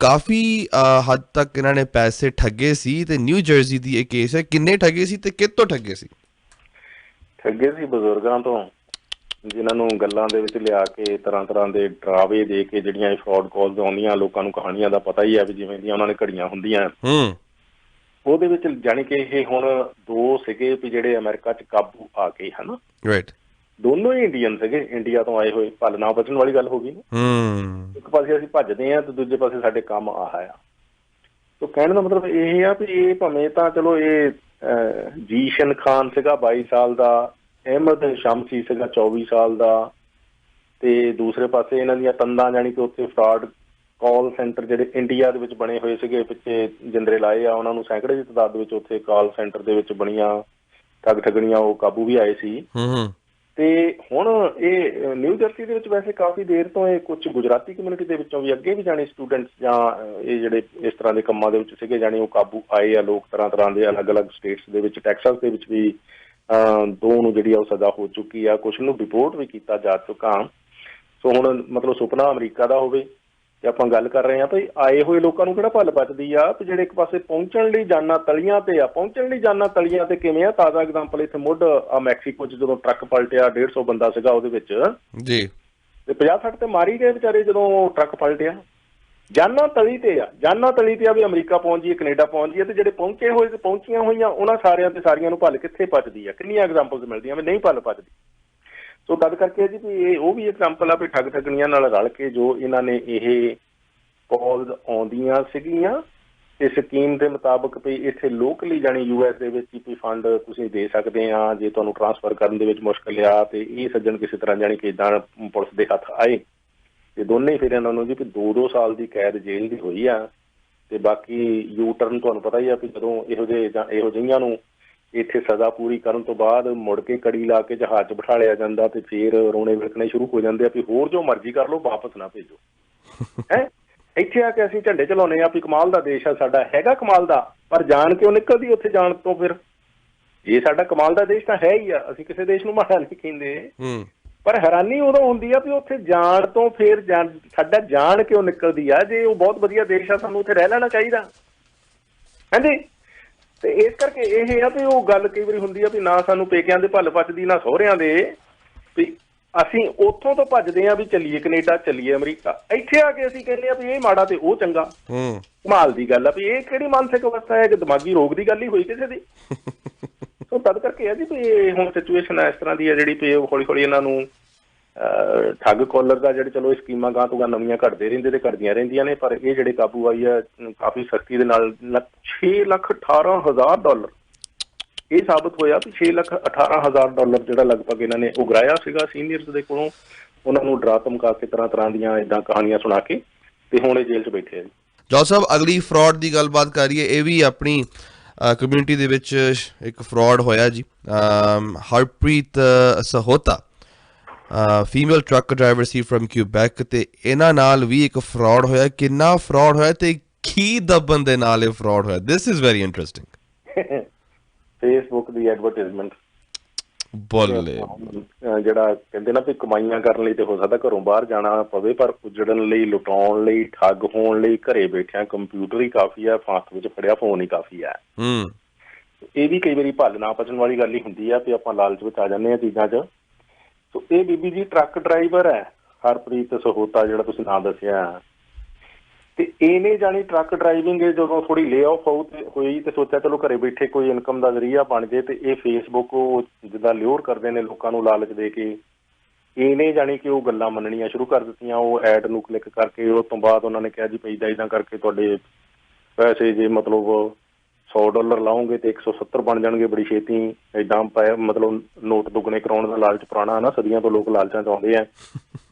S2: ਕਾਫੀ ਹੱਦ ਤੱਕ ਇਹਨਾਂ ਨੇ ਪੈਸੇ ਠੱਗੇ ਸੀ ਤੇ ਨਿਊ ਜਰਸੀ ਦੀ ਇਹ ਕੇਸ ਹੈ ਕਿੰਨੇ ਠੱਗੇ ਸੀ ਤੇ ਕਿੱਥੋਂ ਠੱਗੇ ਸੀ
S3: ਬਜ਼ੁਰਗਾਂ ਤੋਂ ਜਿਨ੍ਹਾਂ ਨੂੰ ਗੱਲਾਂ ਦੇ ਵਿੱਚ ਲਿਆ ਕੇ ਤਰ੍ਹਾਂ ਦੇ ਡਰਾਵੇ ਦੇ ਕੇ ਜਿਹੜੀਆਂ ਇਹ ਫਰਾਡ ਕਾਲਸ ਆਉਂਦੀਆਂ ਲੋਕਾਂ ਨੂੰ ਕਹਾਣੀਆਂ ਦਾ ਪਤਾ ਹੀ ਹੈ ਵੀ ਜਿਵੇਂ ਦੀਆਂ ਉਹਨਾਂ ਨੇ ਘੜੀਆਂ ਹੁੰਦੀਆਂ ਉਹਦੇ ਵਿੱਚ ਜਾਣੀ ਕਿ ਇਹ ਹੁਣ ਦੋ ਸੀਗੇ ਵੀ ਜਿਹੜੇ ਅਮਰੀਕਾ 'ਚ ਕਾਬੂ ਆ ਗਏ ਹਨਾ
S2: ਰਾਈਟ
S3: ਦੋਨੋਂ ਹੀ ਇੰਡੀਅਨ ਸੀਗੇ ਇੰਡੀਆ ਤੋਂ ਆਏ ਹੋਏ ਭਲ ਨਾ ਬਚਣ ਵਾਲੀ ਗੱਲ ਹੋ ਗਈ ਨਾ ਇੱਕ ਪਾਸੇ ਅਸੀਂ ਭੱਜਦੇ ਹਾਂ ਤੇ ਦੂਜੇ ਪਾਸੇ ਸਾਡੇ ਕੰਮ ਆਹ ਆ ਤੋ ਕਹਿਣ ਦਾ ਮਤਲਬ ਇਹ ਆ ਵੀ ਇਹ ਭਾਵੇਂ ਤਾਂ ਚਲੋ ਇਹ ਜੀਸ਼ਨ ਖਾਨ ਸੀਗਾ 22 ਸਾਲ ਦਾ ਅਹਿਮਦ ਸ਼ਮਸੀ ਸੀਗਾ 24 ਸਾਲ ਦਾ ਤੇ ਦੂਸਰੇ ਪਾਸੇ ਇਹਨਾਂ ਦੀਆਂ ਤੰਦਾਂ ਜਾਣੀ ਕਿ ਉੱਥੇ ਫਰਾਡ ਕਾਲ ਸੈਂਟਰ ਜਿਹੜੇ ਇੰਡੀਆ ਦੇ ਵਿੱਚ ਬਣੇ ਹੋਏ ਸੀਗੇ ਪਿੱਛੇ ਜਿੰਦਰੇ ਲਾਏ ਆ ਉਹਨਾਂ ਨੂੰ ਸੈਂਕੜੇ ਦੀ ਤਾਦਾਦ ਦੇ ਵਿੱਚ ਉੱਥੇ ਕਾਲ ਸੈਂਟਰ ਦੇ ਵਿੱਚ ਬਣੀਆਂ ਠੱਗਣੀਆਂ ਉਹ ਕਾਬੂ ਵੀ ਆਏ ਸੀ ਤੇ ਹੁਣ ਇਹ ਨਿਊ ਜਰਸੀ ਦੇ ਵਿੱਚ ਵੈਸੇ ਕਾਫੀ ਦੇਰ ਤੋਂ ਇਹ ਕੁਝ ਗੁਜਰਾਤੀ ਕਮਿਊਨਿਟੀ ਦੇ ਵਿੱਚੋਂ ਵੀ ਅੱਗੇ ਵੀ ਜਾਣੀ ਸਟੂਡੈਂਟਸ ਜਾਂ ਇਹ ਜਿਹੜੇ ਇਸ ਤਰ੍ਹਾਂ ਦੇ ਕੰਮਾਂ ਦੇ ਵਿੱਚ ਸੀਗੇ ਜਾਣੀ ਉਹ ਕਾਬੂ ਆਏ ਆ ਲੋਕ ਤਰ੍ਹਾਂ ਦੇ ਅਲੱਗ-ਅਲੱਗ ਸਟੇਟਸ ਦੇ ਵਿੱਚ ਟੈਕਸਾਸ ਦੇ ਵਿੱਚ ਵੀ ਦੋ ਨੂੰ ਜਿਹੜੀ ਆ ਉਹ ਸਜ਼ਾ ਹੋ ਚੁੱਕੀ ਆ ਕੁਛ ਨੂੰ ਰਿਪੋਰਟ ਵੀ ਕੀਤਾ ਜਾ ਚੁੱਕਾ ਸੋ ਹੁਣ ਮਤਲਬ ਸੁਪਨਾ ਅਮਰੀਕਾ ਦਾ ਹੋਵੇ ਤੇ ਆਪਾਂ ਗੱਲ ਕਰ ਰਹੇ ਹਾਂ ਭਾਈ ਆਏ ਹੋਏ ਲੋਕਾਂ ਨੂੰ ਕਿਹੜਾ ਭੱਲ ਬਚਦੀ ਆ ਤੇ ਜਿਹੜੇ ਇੱਕ ਪਾਸੇ ਪਹੁੰਚਣ ਲਈ ਜਾਨਾਂ ਤਲੀਆਂ ਤੇ ਆ ਪਹੁੰਚਣ ਲਈ ਜਾਨਾਂ ਤਲੀਆਂ ਤੇ ਕਿਵੇਂ ਆ ਤਾਜ਼ਾ ਐਗਜ਼ਾਮਪਲ ਇੱਥੇ ਮੁੱਢ ਮੈਕਸੀਕੋ 'ਚ ਜਦੋਂ ਟਰੱਕ ਪਲਟਿਆ 150 ਬੰਦਾ ਸੀਗਾ ਉਹਦੇ ਵਿੱਚ ਜੀ ਤੇ 50-60 ਤੇ ਮਾਰੀ ਗਏ ਵਿਚਾਰੇ ਜਦੋਂ ਟਰੱਕ ਪਲਟਿਆ ਜਾਨਾਂ ਤਲੀ ਤੇ ਆ ਵੀ ਅਮਰੀਕਾ ਪਹੁੰਚ ਜੀਏ ਕੈਨੇਡਾ ਪਹੁੰਚ ਜੀਏ ਤੇ ਜਿਹੜੇ ਪਹੁੰਚੇ ਹੋਏ ਤੇ ਪਹੁੰਚੀਆਂ ਹੋਈਆਂ ਉਹਨਾਂ ਸਾਰਿਆਂ ਤੇ ਸਾਰੀਆਂ ਨੂੰ ਭੱਲ ਕਿੱਥੇ ਬਚਦੀ ਆ ਕਿੰਨੀਆਂ ਐਗਜ਼ਾਮਪਲਸ ਮਿਲਦੀਆਂ ਵੀ ਨਹੀਂ ਭੱਲ ਬਚਦੀ ਸੋ ਤਦ ਕਰਕੇ ਜੀ ਵੀ ਇਹ ਉਹ ਵੀ ਐਗਜ਼ਾਮਪਲ ਆ ਵੀ ਠੱਗਣੀਆਂ ਨਾਲ ਰਲ ਕੇ ਜੋ ਇਹਨਾਂ ਨੇ ਇਹ ਕਾਲਸ ਆਉਂਦੀਆਂ ਸੀਗੀਆਂ ਤੇ ਸਕੀਮ ਦੇ ਮੁਤਾਬਕ ਵੀ ਇੱਥੇ ਲੋਕਲੀ ਜਾਣੀ US ਦੇ ਵਿੱਚ ਹੀ ਫੰਡ ਤੁਸੀਂ ਦੇ ਸਕਦੇ ਆ ਜੇ ਤੁਹਾਨੂੰ ਟ੍ਰਾਂਸਫਰ ਕਰਨ ਦੇ ਵਿੱਚ ਮੁਸ਼ਕਿਲ ਆ ਤੇ ਇਹ ਸੱਜਣ ਕਿਸੇ ਤਰ੍ਹਾਂ ਜਾਣੀ ਕਿ ਇੱਦਾਂ ਪੁਲਿਸ ਦੇ ਹੱਥ ਆਏ ਤੇ ਦੋਨੇ ਫਿਰ ਇਹਨਾਂ ਨੂੰ ਜੀ ਵੀ 2-2 ਸਾਲ ਦੀ ਕੈਦ ਜੇਲ੍ਹ ਦੀ ਹੋਈ ਆ ਤੇ ਬਾਕੀ ਯੂ ਟਰਨ ਤੁਹਾਨੂੰ ਪਤਾ ਹੀ ਆ ਵੀ ਜਦੋਂ ਇਹੋ ਜਿਹੀਆਂ ਨੂੰ ਇੱਥੇ ਸਜ਼ਾ ਪੂਰੀ ਕਰਨ ਤੋਂ ਬਾਅਦ ਮੁੜ ਕੇ ਕੜੀ ਲਾ ਕੇ ਜਹਾਜ਼ 'ਚ ਬਿਠਾ ਲਿਆ ਜਾਂਦਾ ਤੇ ਫਿਰ ਰੋਣੇ ਵਿਲਕਣੇ ਸ਼ੁਰੂ ਹੋ ਜਾਂਦੇ ਆ ਵੀ ਹੋਰ ਜੋ ਮਰਜ਼ੀ ਕਰ ਲਓ ਵਾਪਸ ਨਾ ਭੇਜੋ ਹੈ ਇੱਥੇ ਆ ਕੇ ਅਸੀਂ ਝੰਡੇ ਚਲਾਉਂਦੇ ਆ ਵੀ ਕਮਾਲ ਦਾ ਦੇਸ਼ ਆ ਸਾਡਾ ਹੈਗਾ ਕਮਾਲ ਦਾ ਪਰ ਜਾਣ ਕੇ ਉਹ ਨਿਕਲਦੀ ਉੱਥੇ ਜਾਣ ਤੋਂ ਫਿਰ ਇਹ ਸਾਡਾ ਕਮਾਲ ਦਾ ਦੇਸ਼ ਤਾਂ ਹੈ ਹੀ ਆ ਅਸੀਂ ਕਿਸੇ ਦੇਸ਼ ਨੂੰ ਮਾੜਾ ਨਹੀਂ ਕਹਿੰਦੇ ਪਰ ਹੈਰਾਨੀ ਉਦੋਂ ਹੁੰਦੀ ਆ ਵੀ ਉੱਥੇ ਜਾਣ ਤੋਂ ਫਿਰ ਸਾਡਾ ਜਾਣ ਕਿਉਂ ਨਿਕਲਦੀ ਆ ਜੇ ਉਹ ਬਹੁਤ ਵਧੀਆ ਦੇਸ਼ ਆ ਸਾਨੂੰ ਉੱਥੇ ਰਹਿ ਲੈਣਾ ਚਾਹੀਦਾ ਹਾਂਜੀ ਤੇ ਇਸ ਕਰਕੇ ਇਹ ਆ ਵੀ ਉਹ ਗੱਲ ਕਈ ਵਾਰੀ ਹੁੰਦੀ ਆ ਵੀ ਨਾ ਸਾਨੂੰ ਪੇਕਿਆਂ ਦੇ ਭੱਲ ਪਚਦੀ ਨਾ ਸਹੁਰਿਆਂ ਦੇ ਵੀ ਅਸੀਂ ਉੱਥੋਂ ਤੋਂ ਭੱਜਦੇ ਆ ਵੀ ਚੱਲੀਏ ਕੈਨੇਡਾ ਚੱਲੀਏ ਅਮਰੀਕਾ ਇੱਥੇ ਆ ਕੇ ਅਸੀਂ ਕਹਿੰਦੇ ਆ ਵੀ ਇਹ ਮਾੜਾ ਤੇ ਉਹ ਚੰਗਾ ਕਮਾਲ ਦੀ ਗੱਲ ਆ ਵੀ ਇਹ ਕਿਹੜੀ ਮਾਨਸਿਕ ਅਵਸਥਾ ਹੈ ਕਿ ਦਿਮਾਗੀ ਰੋਗ ਦੀ ਗੱਲ ਹੀ ਹੋਈ ਕਿਸੇ ਦੀ ਸੋ ਤਦ ਕਰਕੇ ਆ ਜੀ ਵੀ ਇਹ ਹੁਣ ਸਿਚੁਏਸ਼ਨ ਇਸ ਤਰ੍ਹਾਂ ਦੀ ਆ ਜਿਹੜੀ ਵੀ ਹੌਲੀ ਹੌਲੀ ਇਹਨਾਂ ਨੂੰ ਠੱਗ ਕਾਲਰ ਦਾ ਜਿਹੜੇ ਚਲੋ ਇਹ ਸਕੀਮਾਂ ਗਾਂ ਤੋਂ ਗਾਂ ਨਵੀਆਂ ਘਟਦੇ ਰਹਿੰਦੇ ਤੇ ਘਟਦੀਆਂ ਰਹਿੰਦੀਆਂ ਨੇ ਪਰ ਇਹ ਜਿਹੜੇ ਕਾਬੂ ਆਈ ਆ ਕਾਫੀ ਸਖਤੀ ਦੇ ਨਾਲ $6,18,000 ਇਹ ਸਾਬਤ ਹੋਇਆ ਵੀ $6,18,000 ਜਿਹੜਾ ਲਗਭਗ ਇਹਨਾਂ ਨੇ ਉਗਰਾਇਆ ਸੀਗਾ ਸੀਨੀਅਰਸ ਦੇ ਕੋਲੋਂ ਉਹਨਾਂ ਨੂੰ ਡਰਾ ਧਮਕਾ ਕੇ ਤਰ੍ਹਾਂ ਦੀਆਂ ਏਦਾਂ ਕਹਾਣੀਆਂ ਸੁਣਾ ਕੇ ਤੇ ਹੁਣ ਇਹ ਜੇਲ੍ਹ 'ਚ ਬੈਠੇ ਆ ਜੀ
S2: ਜੋਲ ਸਾਹਿਬ ਅਗਲੀ ਫਰਾਡ ਦੀ ਗੱਲਬਾਤ ਕਰੀਏ ਇਹ ਵੀ ਆਪਣੀ ਕਮਿਊਨਿਟੀ ਦੇ ਵਿੱਚ ਇੱਕ ਫਰਾਡ ਹੋਇਆ ਜੀ Harpreet Sahota female truck driver ਸੀ ਫਰਮ ਕਿਊਬੈਕ ਤੇ ਇਹਨਾਂ ਨਾਲ ਵੀ ਇੱਕ ਫਰਾਡ ਹੋਇਆ ਕਿੰਨਾ ਫਰਾਡ ਹੋਇਆ ਤੇ ਕੀ ਦੱਬਣ ਦੇ ਨਾਲ ਇਹ ਫਰਾਡ ਹੋਇਆ this is very interesting
S3: Facebook the advertisement
S2: ਬੋਲੇ
S3: ਜਿਹੜਾ ਕਹਿੰਦੇ ਨਾ ਵੀ ਕਮਾਈਆਂ ਕਰਨ ਲਈ ਤੇ ਹੋ ਸਕਦਾ ਘਰੋਂ ਬਾਹਰ ਜਾਣਾ ਪਵੇ ਪਰ ਉਜੜਨ ਲਈ ਲੁਟਾਉਣ ਲਈ ਠੱਗ ਹੋਣ ਲਈ ਘਰੇ ਬੈਠਿਆਂ ਕੰਪਿਊਟਰ ਹੀ ਕਾਫੀ ਆ ਹੱਥ ਵਿੱਚ ਫੜਿਆ ਫੋਨ ਹੀ ਕਾਫੀ ਆ ਇਹ ਵੀ ਕਈ ਵਾਰੀ ਭੱਲ ਨਾ ਪਚਣ ਵਾਲੀ ਗੱਲ ਹੀ ਹੁੰਦੀ ਆ ਵੀ ਆਪਾਂ ਲਾਲਚ ਵਿੱਚ ਆ ਜਾਂਦੇ ਆ ਚੀਜ਼ਾਂ 'ਚ ਸੋ ਇਹ ਬੀਬੀ ਜੀ ਟਰੱਕ ਡਰਾਈਵਰ ਹੈ ਹਰਪ੍ਰੀਤ ਸਹੋਤਾ ਜਿਹੜਾ ਤੁਸੀਂ ਨਾਂ ਦੱਸਿਆ ਤੇ ਇਹਨੇ ਜਾਣੀ ਟਰੱਕ ਡਰਾਈਵਿੰਗ ਜਦੋਂ ਥੋੜੀ ਲੇ ਆਫ ਹੋਈ ਤੇ ਸੋਚਿਆ ਚਲੋ ਘਰੇ ਬੈਠੇ ਕੋਈ ਇਨਕਮ ਦਾ ਜ਼ਰੀਆ ਬਣ ਜੇ ਤੇ ਇਹ ਫੇਸਬੁੱਕ ਜਿੱਦਾਂ ਲਿਓਰ ਕਰਦੇ ਨੇ ਲੋਕਾਂ ਨੂੰ ਲਾਲਚ ਦੇ ਕੇ ਇਹਨੇ ਜਾਣੀ ਕਿ ਉਹ ਗੱਲਾਂ ਮੰਨਣੀਆਂ ਸ਼ੁਰੂ ਕਰ ਦਿੱਤੀਆਂ ਉਹ ਐਡ ਨੂੰ ਕਲਿੱਕ ਕਰਕੇ ਉਸ ਤੋਂ ਬਾਅਦ ਉਹਨਾਂ ਨੇ ਕਿਹਾ ਜੀ ਪੈਦਾ ਇੱਦਾਂ ਕਰਕੇ ਤੁਹਾਡੇ ਪੈਸੇ ਜੇ ਮਤਲਬ $100 ਲਾਓਗੇ ਤੇ 170 ਬਣ ਜਾਣਗੇ ਬੜੀ ਛੇਤੀ। ਏਦਾਂ ਮਤਲਬ ਨੋਟ ਦੁੱਗਣੇ ਕਰਾਉਣ ਦਾ ਲਾਲਚ ਪੁਰਾਣਾ ਨਾ, ਸਦੀਆਂ ਤੋਂ ਲੋਕ ਲਾਲਚਾਂ ਚ ਆਉਂਦੇ ਆ।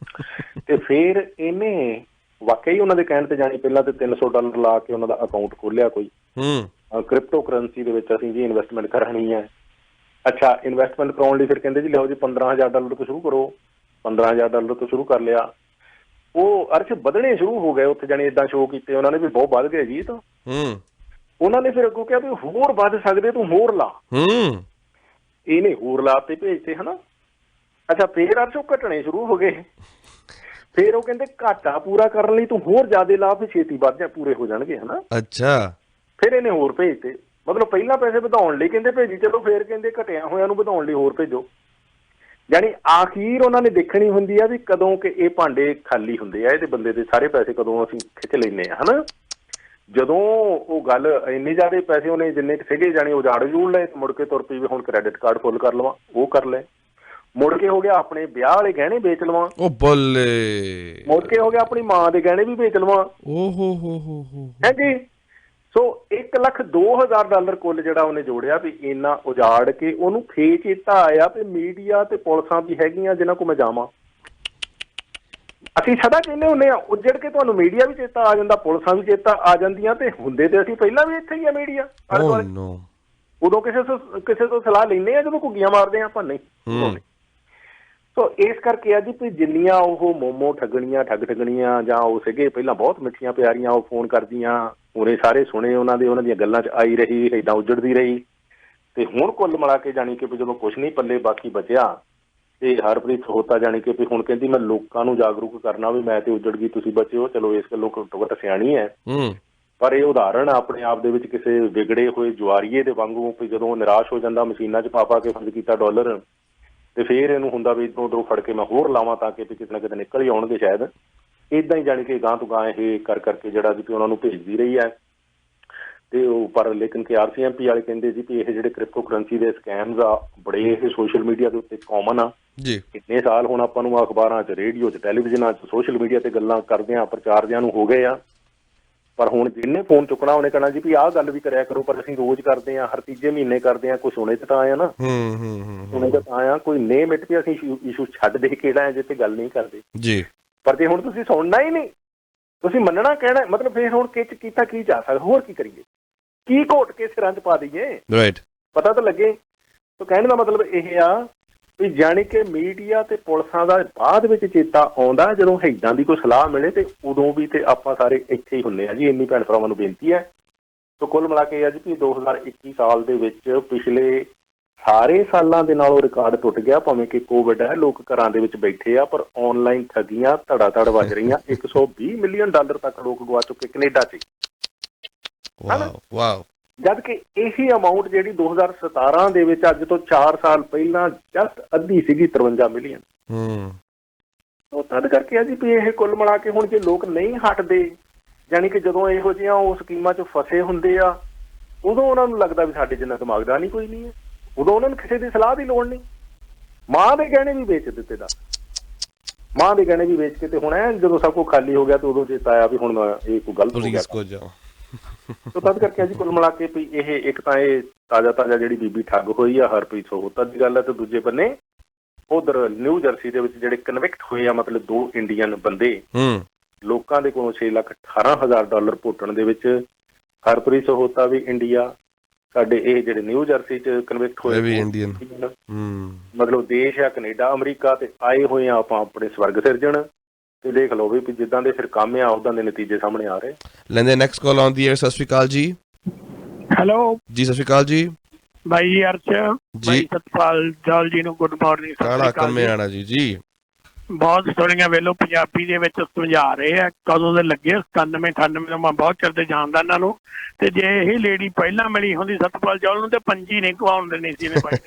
S3: ਤੇ ਫਿਰ ਇਹਨੇ ਵਾਕਈ ਉਹਨਾਂ ਦੇ ਕਹਿਣ ਤੇ ਜਾਣੀ ਪਹਿਲਾਂ ਤੇ $300 ਲਾ ਕੇ ਉਹਨਾਂ ਦਾ ਅਕਾਊਂਟ ਖੋਲਿਆ ਕੋਈ ਕ੍ਰਿਪਟੋ ਕਰੰਸੀ ਦੇ ਵਿੱਚ, ਅਸੀਂ ਜੀ ਇਨਵੈਸਟਮੈਂਟ ਕਰਨੀ ਹੈ। ਅੱਛਾ, ਇਨਵੈਸਟਮੈਂਟ ਕਰਾਉਣ ਲਈ ਫਿਰ ਕਹਿੰਦੇ ਜੀ ਲਿਆਓ ਜੀ $15,000 ਤੋਂ ਸ਼ੁਰੂ ਕਰੋ। $15,000 ਤੋਂ ਸ਼ੁਰੂ ਕਰ ਲਿਆ। ਉਹ ਅਰਸ਼ ਵਧਣੇ ਸ਼ੁਰੂ ਹੋ ਗਏ ਉੱਥੇ, ਜਾਣੀ ਏਦਾਂ ਸ਼ੋਅ ਕੀਤੇ ਉਹਨਾਂ ਨੇ ਵੀ ਬਹੁਤ ਵੱਧ ਗਏ ਜੀ। ਤਾਂ ਉਹਨਾਂ ਨੇ ਫਿਰ ਅੱਗੋਂ ਕਿਹਾ ਵੀ ਹੋਰ ਵੱਧ ਸਕਦੇ, ਤੂੰ ਹੋਰ ਲਾ। ਇਹਨੇ ਹੋਰ ਲਾ ਤੇ ਭੇਜਤੇ ਹਨਾ। ਅੱਛਾ, ਫੇਰ ਅਰਸ਼ ਉਹ ਘਟਣੇ ਸ਼ੁਰੂ ਹੋ ਗਏ। ਫਿਰ ਉਹ ਕਹਿੰਦੇ ਘਾਟਾ ਪੂਰਾ ਕਰਨ ਲਈ ਤੂੰ ਹੋਰ ਜ਼ਿਆਦਾ ਲਾ, ਫਿਰ ਛੇਤੀ ਵੱਧ ਜਾ, ਪੂਰੇ ਹੋ ਜਾਣਗੇ ਹਨਾ।
S2: ਅੱਛਾ,
S3: ਫਿਰ ਇਹਨੇ ਹੋਰ ਭੇਜਤੇ। ਮਤਲਬ ਪਹਿਲਾਂ ਪੈਸੇ ਵਧਾਉਣ ਲਈ ਕਹਿੰਦੇ ਭੇਜੀ ਚਲੋ, ਫਿਰ ਕਹਿੰਦੇ ਘਟਿਆ ਹੋਇਆਂ ਨੂੰ ਵਧਾਉਣ ਲਈ ਹੋਰ ਭੇਜੋ। ਯਾਨੀ ਆਖੀਰ ਉਹਨਾਂ ਨੇ ਦੇਖਣੀ ਹੁੰਦੀ ਆ ਵੀ ਕਦੋਂ ਕਿ ਇਹ ਭਾਂਡੇ ਖਾਲੀ ਹੁੰਦੇ ਆ, ਇਹਦੇ ਬੰਦੇ ਦੇ ਸਾਰੇ ਪੈਸੇ ਕਦੋਂ ਅਸੀਂ ਖਿੱਚ ਲੈਂਦੇ ਹਾਂ ਹਨਾ। ਜਦੋਂ ਉਹ ਗੱਲ ਇੰਨੇ ਜ਼ਿਆਦਾ ਪੈਸੇ ਉਹਨੇ ਜਿੰਨੇ ਕੁ ਸੀਗੇ ਜਾਣੀ ਉਜਾੜ ਜੂੜ ਲਏ, ਮੁੜ ਕੇ ਤੁਰ ਪਈ ਵੀ ਹੁਣ ਕ੍ਰੈਡਿਟ ਕਾਰਡ ਫੁੱਲ ਕਰ ਲਵਾਂ, ਉਹ ਕਰ ਲਏ। ਮੁੜ ਕੇ ਹੋ ਗਿਆ ਆਪਣੇ ਵਿਆਹ ਵਾਲੇ ਗਹਿਣੇ ਵੇਚ ਲਵਾਂ,
S2: ਉਹ ਬੱਲੇ।
S3: ਮੁੜ ਕੇ ਹੋ ਗਿਆ ਆਪਣੀ ਮਾਂ ਦੇ ਗਹਿਣੇ ਵੀ ਵੇਚ ਲਵਾਂ। ਹੈ ਜੀ। ਸੋ $1,02,000 ਕੁੱਲ ਜਿਹੜਾ ਉਹਨੇ ਜੋੜਿਆ ਵੀ ਇੰਨਾ ਉਜਾੜ ਕੇ ਉਹਨੂੰ ਫੇਰ ਚੇਤਾ ਆਇਆ ਵੀ ਮੀਡੀਆ ਤੇ ਪੁਲਿਸਾਂ ਵੀ ਹੈਗੀਆਂ ਜਿਨ੍ਹਾਂ ਕੋਲ ਮੈਂ ਜਾਵਾਂ। ਅਸੀਂ ਸਦਾ ਕਹਿੰਦੇ ਹੁੰਦੇ ਹਾਂ ਉੱਜੜ ਕੇ ਤੁਹਾਨੂੰ ਮੀਡੀਆ ਵੀ ਚੇਤਾ ਆ ਜਾਂਦਾ, ਪੁਲਿਸਾਂ ਵੀ ਚੇਤਾ ਆ ਜਾਂਦੀਆਂ, ਤੇ ਹੁੰਦੇ ਤੇ ਅਸੀਂ ਪਹਿਲਾਂ ਵੀ ਇੱਥੇ ਹੀ ਆ ਮੀਡੀਆ। ਉਦੋਂ ਕਿਸੇ ਤੋਂ ਸਲਾਹ ਲੈਂਦੇ ਆ ਜਦੋਂ ਘੁੱਗੀਆਂ ਮਾਰਦੇ ਆ ਆਪਾਂ, ਨਹੀਂ। ਸੋ ਇਸ ਕਰਕੇ ਆ ਜੀ ਵੀ ਜਿੰਨੀਆਂ ਉਹ ਮੋਮੋ ਠੱਗਣੀਆਂ ਜਾਂ ਉਹ ਸੀਗੇ ਪਹਿਲਾਂ ਬਹੁਤ ਮਿੱਠੀਆਂ ਪਿਆਰੀਆਂ, ਉਹ ਫੋਨ ਕਰਦੀਆਂ, ਉਹਨੇ ਸਾਰੇ ਸੁਣੇ, ਉਹਨਾਂ ਦੀਆਂ ਗੱਲਾਂ 'ਚ ਆਈ ਰਹੀ, ਏਦਾਂ ਉੱਜੜਦੀ ਰਹੀ। ਤੇ ਹੁਣ ਕੁੱਲ ਮਿਲਾ ਕੇ ਜਾਣੀ ਕਿ ਵੀ ਜਦੋਂ ਕੁਛ ਨਹੀਂ ਪੱਲੇ ਬਾਕੀ ਬਚਿਆ, ਤੇ ਹਰਪ੍ਰੀਤ ਸਹੋਤਾ ਜਾਣੀ ਕਿ ਵੀ ਹੁਣ ਕਹਿੰਦੀ ਮੈਂ ਲੋਕਾਂ ਨੂੰ ਜਾਗਰੂਕ ਕਰਨਾ ਵੀ ਮੈਂ ਤੇ ਉੱਜੜ ਗਈ, ਤੁਸੀਂ ਬਚਿਓ। ਚਲੋ ਇਸ ਗੱਲੋਂ ਘੱਟੋ ਘੱਟ ਸਿਆਣੀ ਹੈ, ਪਰ ਇਹ ਉਦਾਹਰਣ ਆਪਣੇ ਆਪ ਦੇ ਵਿੱਚ ਕਿਸੇ ਵਿਗੜੇ ਹੋਏ ਜੁਆਰੀਏ ਦੇ ਵਾਂਗੂ ਵੀ ਜਦੋਂ ਨਿਰਾਸ਼ ਹੋ ਜਾਂਦਾ, ਮਸ਼ੀਨਾਂ 'ਚ ਪਾ ਕੇ ਫਰਜ਼ ਕੀਤਾ $, ਤੇ ਫਿਰ ਇਹਨੂੰ ਹੁੰਦਾ ਵੀ ਇੱਧਰੋਂ ਉੱਧਰੋਂ ਫੜ ਕੇ ਮੈਂ ਹੋਰ ਲਾਵਾਂ ਤਾਂ ਕਿ ਕਿਤੇ ਨਾ ਕਿਤੇ ਨਿਕਲ ਹੀ ਆਉਣਗੇ ਸ਼ਾਇਦ। ਇੱਦਾਂ ਹੀ ਜਾਣੀ ਕਿ ਗਾਂਹ ਤੋਂ ਗਾਂਹ ਇਹ ਕਰਕੇ ਜਿਹੜਾ ਜੀ ਉਹਨਾਂ ਨੂੰ ਭੇਜਦੀ ਰਹੀ ਹੈ। ਤੇ ਉਹ ਪਰ ਲੇਕਿਨ ਕਿ RCMP ਵਾਲੇ ਕਹਿੰਦੇ ਜੀ ਵੀ ਇਹ ਜਿਹੜੇ ਕ੍ਰਿਪਟੋ ਕਰੰਸੀ ਦੇ ਸਕੈਮਸ ਆ ਬੜੇ ਇਹ ਸੋਸ਼ਲ ਮੀਡੀਆ ਦੇ ਉੱਤੇ ਕਾਮਨ ਆ ਜੀ। ਕਿੰਨੇ ਸਾਲ ਹੁਣ ਆਪਾਂ ਨੂੰ ਅਖਬਾਰਾਂ 'ਚ, ਰੇਡੀਓ 'ਚ, ਟੈਲੀਵਿਜ਼ਨਾਂ 'ਚ, ਸੋਸ਼ਲ ਮੀਡੀਆ ਤੇ ਗੱਲਾਂ ਕਰਦਿਆਂ ਪ੍ਰਚਾਰਦਿਆਂ ਨੂੰ ਹੋ ਗਏ ਆ। ਪਰ ਹੁਣ ਜਿਹਨੇ ਫੋਨ ਚੁੱਕਣਾ ਉਹਨੇ ਕਹਿਣਾ ਜੀ ਵੀ ਆਹ ਗੱਲ ਵੀ ਕਰਿਆ ਕਰੋ, ਪਰ ਅਸੀਂ ਰੋਜ਼ ਕਰਦੇ ਹਾਂ, ਹਰ ਤੀਜੇ ਮਹੀਨੇ ਕਰਦੇ ਹਾਂ। ਕੋਈ ਸੁਣੇ ਤਾਂ ਆਇਆ ਨਾ, ਸੁਣੇ ਤਾਂ ਆਇਆ, ਕੋਈ ਨੇ ਮਿੱਟ ਵੀ ਅਸੀਂ ਇਸ਼ੂ ਛੱਡ ਦੇ ਕਿਹੜਾ ਹੈ ਜਿੱਥੇ ਗੱਲ ਨਹੀਂ ਕਰਦੇ ਜੀ। ਪਰ ਜੇ ਹੁਣ ਤੁਸੀਂ ਸੁਣਨਾ ਹੀ ਨਹੀਂ, ਤੁਸੀਂ ਮੰਨਣਾ ਕਹਿਣਾ, ਮਤਲਬ ਫਿਰ ਹੁਣ ਕੀਤਾ ਕੀ ਜਾ ਸਕਦਾ, ਹੋਰ ਕੀ ਕਰੀਏ, ਕੀ ਘੋਟ ਕੇ ਸਿਰਾਂ 'ਚ ਪਾ ਦਈਏ, ਪਤਾ ਤਾਂ ਲੱਗੇ। ਤਾਂ ਕਹਿਣ ਦਾ ਮਤਲਬ ਇਹ ਆ ਵੀ ਜਾਣੀ ਕਿ ਮੀਡੀਆ ਤੇ ਪੁਲਿਸਾਂ ਦਾ ਬਾਅਦ ਵਿੱਚ ਚੇਤਾ ਆਉਂਦਾ ਜਦੋਂ ਏਦਾਂ ਦੀ ਕੋਈ ਸਲਾਹ ਮਿਲੇ, ਤੇ ਉਦੋਂ ਵੀ ਤੇ ਆਪਾਂ ਸਾਰੇ ਇੱਥੇ ਹੀ ਹੁੰਦੇ ਆ ਜੀ। ਇੰਨੀ ਭੈਣ ਭਰਾਵਾਂ ਨੂੰ ਬੇਨਤੀ ਹੈ। ਸੋ ਕੁੱਲ ਮਿਲਾ ਕੇ ਅੱਜ ਵੀ 2021 ਸਾਲ ਦੇ ਵਿੱਚ ਪਿਛਲੇ ਸਾਰੇ ਸਾਲਾਂ ਦੇ ਨਾਲੋਂ ਰਿਕਾਰਡ ਟੁੱਟ ਗਿਆ। ਭਾਵੇਂ ਕਿ ਕੋਵਿਡ ਹੈ, ਲੋਕ ਘਰਾਂ ਦੇ ਵਿੱਚ ਬੈਠੇ ਆ, ਪਰ ਆਨਲਾਈਨ ਠੱਗੀਆਂ ਧੜ ਵੱਜ ਰਹੀਆਂ। $120 ਮਿਲੀਅਨ ਤੱਕ ਲੋਕ ਗਵਾ ਚੁੱਕੇ ਕੈਨੇਡਾ 'ਚ, ਜਦ ਕਿ ਇਹੀ ਅਮਾਊਂਟ ਜਿਹੜੀ 2017 ਦੇ ਵਿੱਚ ਅੱਜ ਤੋਂ 4 ਸਾਲ ਪਹਿਲਾਂ ਜਸਟ ਅੱਧੀ ਸੀਗੀ, 53 ਮਿਲੀਅਨ। ਉਹ ਤਦ ਕਰਕੇ ਆ ਜੀ ਵੀ ਇਹ ਕੁੱਲ ਮਿਲਾ ਕੇ ਹੁਣ ਜੇ ਲੋਕ ਨਹੀਂ ਹਟਦੇ, ਜਾਣੀ ਕਿ ਜਦੋਂ ਇਹੋ ਜਿਹੀਆਂ ਉਹ ਸਕੀਮਾਂ 'ਚ ਫਸੇ ਹੁੰਦੇ ਆ, ਉਦੋਂ ਉਹਨਾਂ ਨੂੰ ਲੱਗਦਾ ਵੀ ਸਾਡੇ ਜਿੰਨਾ ਦਿਮਾਗਦਾਰ ਕੋਈ ਨਹੀਂ ਹੈ, ਉਦੋਂ ਉਹਨਾਂ ਨੂੰ ਕਿਸੇ ਦੀ ਸਲਾਹ ਦੀ ਲੋੜ ਨਹੀਂ। ਮਾਂ ਦੇ ਗਹਿਣੇ ਵੀ ਵੇਚ ਦਿੱਤੇ ਦਾ, ਮਾਂ ਦੇ ਗਹਿਣੇ ਵੀ ਵੇਚ ਕੇ, ਤੇ ਹੁਣ ਐ ਜਦੋਂ ਸਭ ਕੁਝ ਖਾਲੀ ਹੋ ਗਿਆ ਤੇ ਉਦੋਂ ਚੇਤਾ ਆਇਆ ਵੀ ਹੁਣ ਇਹ ਕੋਈ ਗਲਤ ਹੋ ਗਿਆ। ਸੋ ਤਦ ਕਰਕੇ ਜੀ ਕੁੱਲ ਮਿਲਾ ਕੇ ਵੀ ਇਹ ਇੱਕ ਤਾਂ ਇਹ ਤਾਜ਼ਾ ਜਿਹੜੀ ਬੀਬੀ ਠੱਗ ਹੋਈ ਆ ਹਰਪ੍ਰੀਤ ਸਹੋਤਾ ਦੀ ਗੱਲ ਹੈ, ਤੇ ਦੂਜੇ ਬੰਨੇ ਉਧਰ ਨਿਊ ਜਰਸੀ ਦੇ ਵਿੱਚ ਜਿਹੜੇ ਕਨਵਿਕਟ ਹੋਏ ਆ, ਮਤਲਬ 2 ਇੰਡੀਅਨ ਬੰਦੇ, ਲੋਕਾਂ ਦੇ ਕੋਲੋਂ $6,18,000 ਭੁੱਟਣ ਦੇ ਵਿੱਚ। ਹਰਪ੍ਰੀਤ ਸਹੋਤਾ ਵੀ ਇੰਡੀਆ, ਸਾਡੇ ਇਹ ਜਿਹੜੇ ਨਿਊ ਜਰਸੀ 'ਚ ਕਨਵਿਕਟ ਹੋਏ ਵੀ ਇੰਡੀਅਨ, ਮਤਲਬ ਦੇਸ਼ ਆ ਕੈਨੇਡਾ, ਅਮਰੀਕਾ, ਤੇ ਆਏ ਹੋਏ ਆ ਆਪਾਂ ਆਪਣੇ ਸਵਰਗ ਸਿਰਜਣ। ਤੇ ਦੇਖ ਲਓ ਵੀ ਜਿੱਦਾਂ ਦੇ ਫਿਰ ਕੰਮ ਆ ਉਦਾਂ ਦੇ ਨਤੀਜੇ ਸਾਹਮਣੇ ਆ ਰਹੇ। ਲੈਂਦੇ ਨੈਕਸਟ ਕਾਲ ਆਨ ਦੀ 에ਅਰ। ਸਤਿ ਸ਼੍ਰੀ ਅਕਾਲ ਜੀ।
S4: ਹੈਲੋ
S2: ਜੀ, ਸਤਿ ਸ਼੍ਰੀ ਅਕਾਲ ਜੀ।
S4: ਭਾਈ ਅਰਸ਼ ਜੀ, ਸਤਪਾਲ ਜੌਲ ਜੀ ਨੂੰ ਗੁੱਡ ਮਾਰਨਿੰਗ।
S2: ਕਾਲਾ ਕੰਮੇ ਆਣਾ ਜੀ।
S4: ਬਹੁਤ ਸੋਹਣੀਆਂ ਵੇਲੋ ਪੰਜਾਬੀ ਦੇ ਵਿੱਚ ਸਮਝਾ ਰਹੇ ਆ, ਕਦੋਂ ਦੇ ਲੱਗੇ 97-98 ਤੋਂ, ਮੈਂ ਬਹੁਤ ਚਿਰ ਦੇ ਜਾਣਦਾ ਇਹਨਾਂ ਨੂੰ। ਤੇ ਜੇ ਇਹ ਲੇਡੀ ਪਹਿਲਾਂ ਮਿਲੀ ਹੁੰਦੀ ਸਤਪਾਲ ਜੌਲ ਨੂੰ, ਤੇ 5 ਨਹੀਂ ਕਵਾਉਣ ਦੇਣੀ ਸੀ ਇਹਨੇ ਭਾਈ।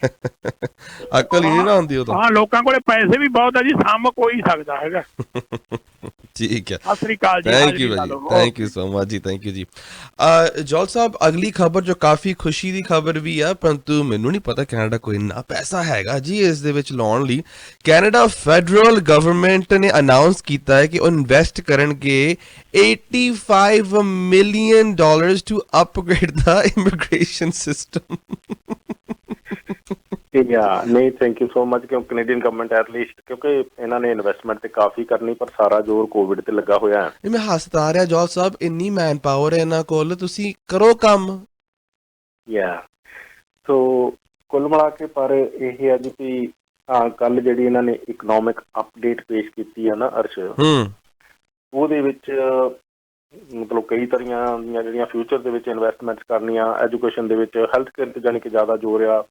S2: ਅਕਲ ਹੀ ਨਹੀਂ ਨਾ ਹੁੰਦੀ ਉਦੋਂ।
S4: ਹਾਂ, ਲੋਕਾਂ ਕੋਲੇ ਪੈਸੇ ਵੀ ਬਹੁਤ ਆ ਜੀ, ਸਾਂਭ ਕੋਈ ਸਕਦਾ ਹੈਗਾ।
S2: ਠੀਕ ਹੈ,
S4: ਸਤਿ ਸ੍ਰੀ ਅਕਾਲ ਜੀ।
S2: ਥੈਂਕ ਯੂ
S4: ਹਾਜ਼ਰੀ ਲਾ
S2: ਭਾਜੀ,
S4: ਲਓ।
S2: ਥੈਂਕ ਯੂ ਸੋ ਮਚ ਜੀ, ਥੈਂਕ ਯੂ ਜੀ। ਜੌਲ ਸਾਹਿਬ, ਅਗਲੀ ਖਬਰ ਜੋ ਕਾਫੀ ਖੁਸ਼ੀ ਦੀ ਖਬਰ ਵੀ ਆ, ਪਰੰਤੂ ਮੈਨੂੰ ਨਹੀਂ ਪਤਾ ਕੈਨੇਡਾ ਕੋਈ ਇੰਨਾ ਪੈਸਾ ਹੈਗਾ ਜੀ ਇਸ ਦੇ ਵਿੱਚ ਲਾਉਣ ਲਈ। ਕੈਨੇਡਾ ਫੈਡਰਲ ਗਵਰਨਮੈਂਟ ਨੇ ਅਨਾਉਂਸ ਕੀਤਾ ਹੈ ਕਿ ਉਹ ਇਨਵੈਸਟ ਕਰਨਗੇ $85 million to upgrade the immigration system.
S3: ਨਹੀਂ, ਥੈਂਕ ਯੂ ਸੋ ਮਚ। ਕਿਉਂਕਿ ਕੈਨੇਡੀਅਨ ਗਵਰਨਮੈਂਟ ਐਟਲੀਸਟ, ਕਿਉਂਕਿ ਇਹਨਾਂ ਨੇ ਇਨਵੈਸਟਮੈਂਟ ਤੇ ਕਾਫੀ ਕਰਨੀ, ਪਰ ਸਾਰਾ ਜ਼ੋਰ ਕੋਵਿਡ ਤੇ ਲੱਗਾ ਹੋਇਆ ਹੈ।
S2: ਇਹ ਮੈਂ ਹੱਸਦਾ ਰਿਹਾ ਜੌਲ ਸਾਹਿਬ, ਇੰਨੀ ਮੈਨ ਪਾਵਰ ਹੈ ਇਹਨਾਂ ਕੋਲ, ਤੁਸੀਂ ਕਰੋ ਕੰਮ।
S3: ਸੋ ਕੁੱਲ ਮਿਲਾ ਕੇ ਪਰ ਇਹ ਹੈ ਜੀ ਵੀ ਕੱਲ ਜਿਹੜੀ ਇਹਨਾਂ ਨੇ ਇਕਨੋਮਿਕ ਅਪਡੇਟ ਪੇਸ਼ ਕੀਤੀ ਹੈ ਨਾ ਅਰਸ਼, ਉਹਦੇ ਵਿੱਚ ਮਤਲਬ ਕਈ ਤਰ੍ਹਾਂ ਦੀਆਂ ਜਿਹੜੀਆਂ ਫਿਊਚਰ ਦੇ ਵਿੱਚ ਇਨਵੈਸਟਮੈਂਟਸ ਕਰਨੀਆਂ, ਐਜੂਕੇਸ਼ਨ ਦੇ ਵਿੱਚ, ਹੈਲਥ ਕੇਅਰ ਤੇ ਜਾਣੀ ਕਿ ਜ਼ਿਆਦਾ ਜ਼ੋਰ ਆ।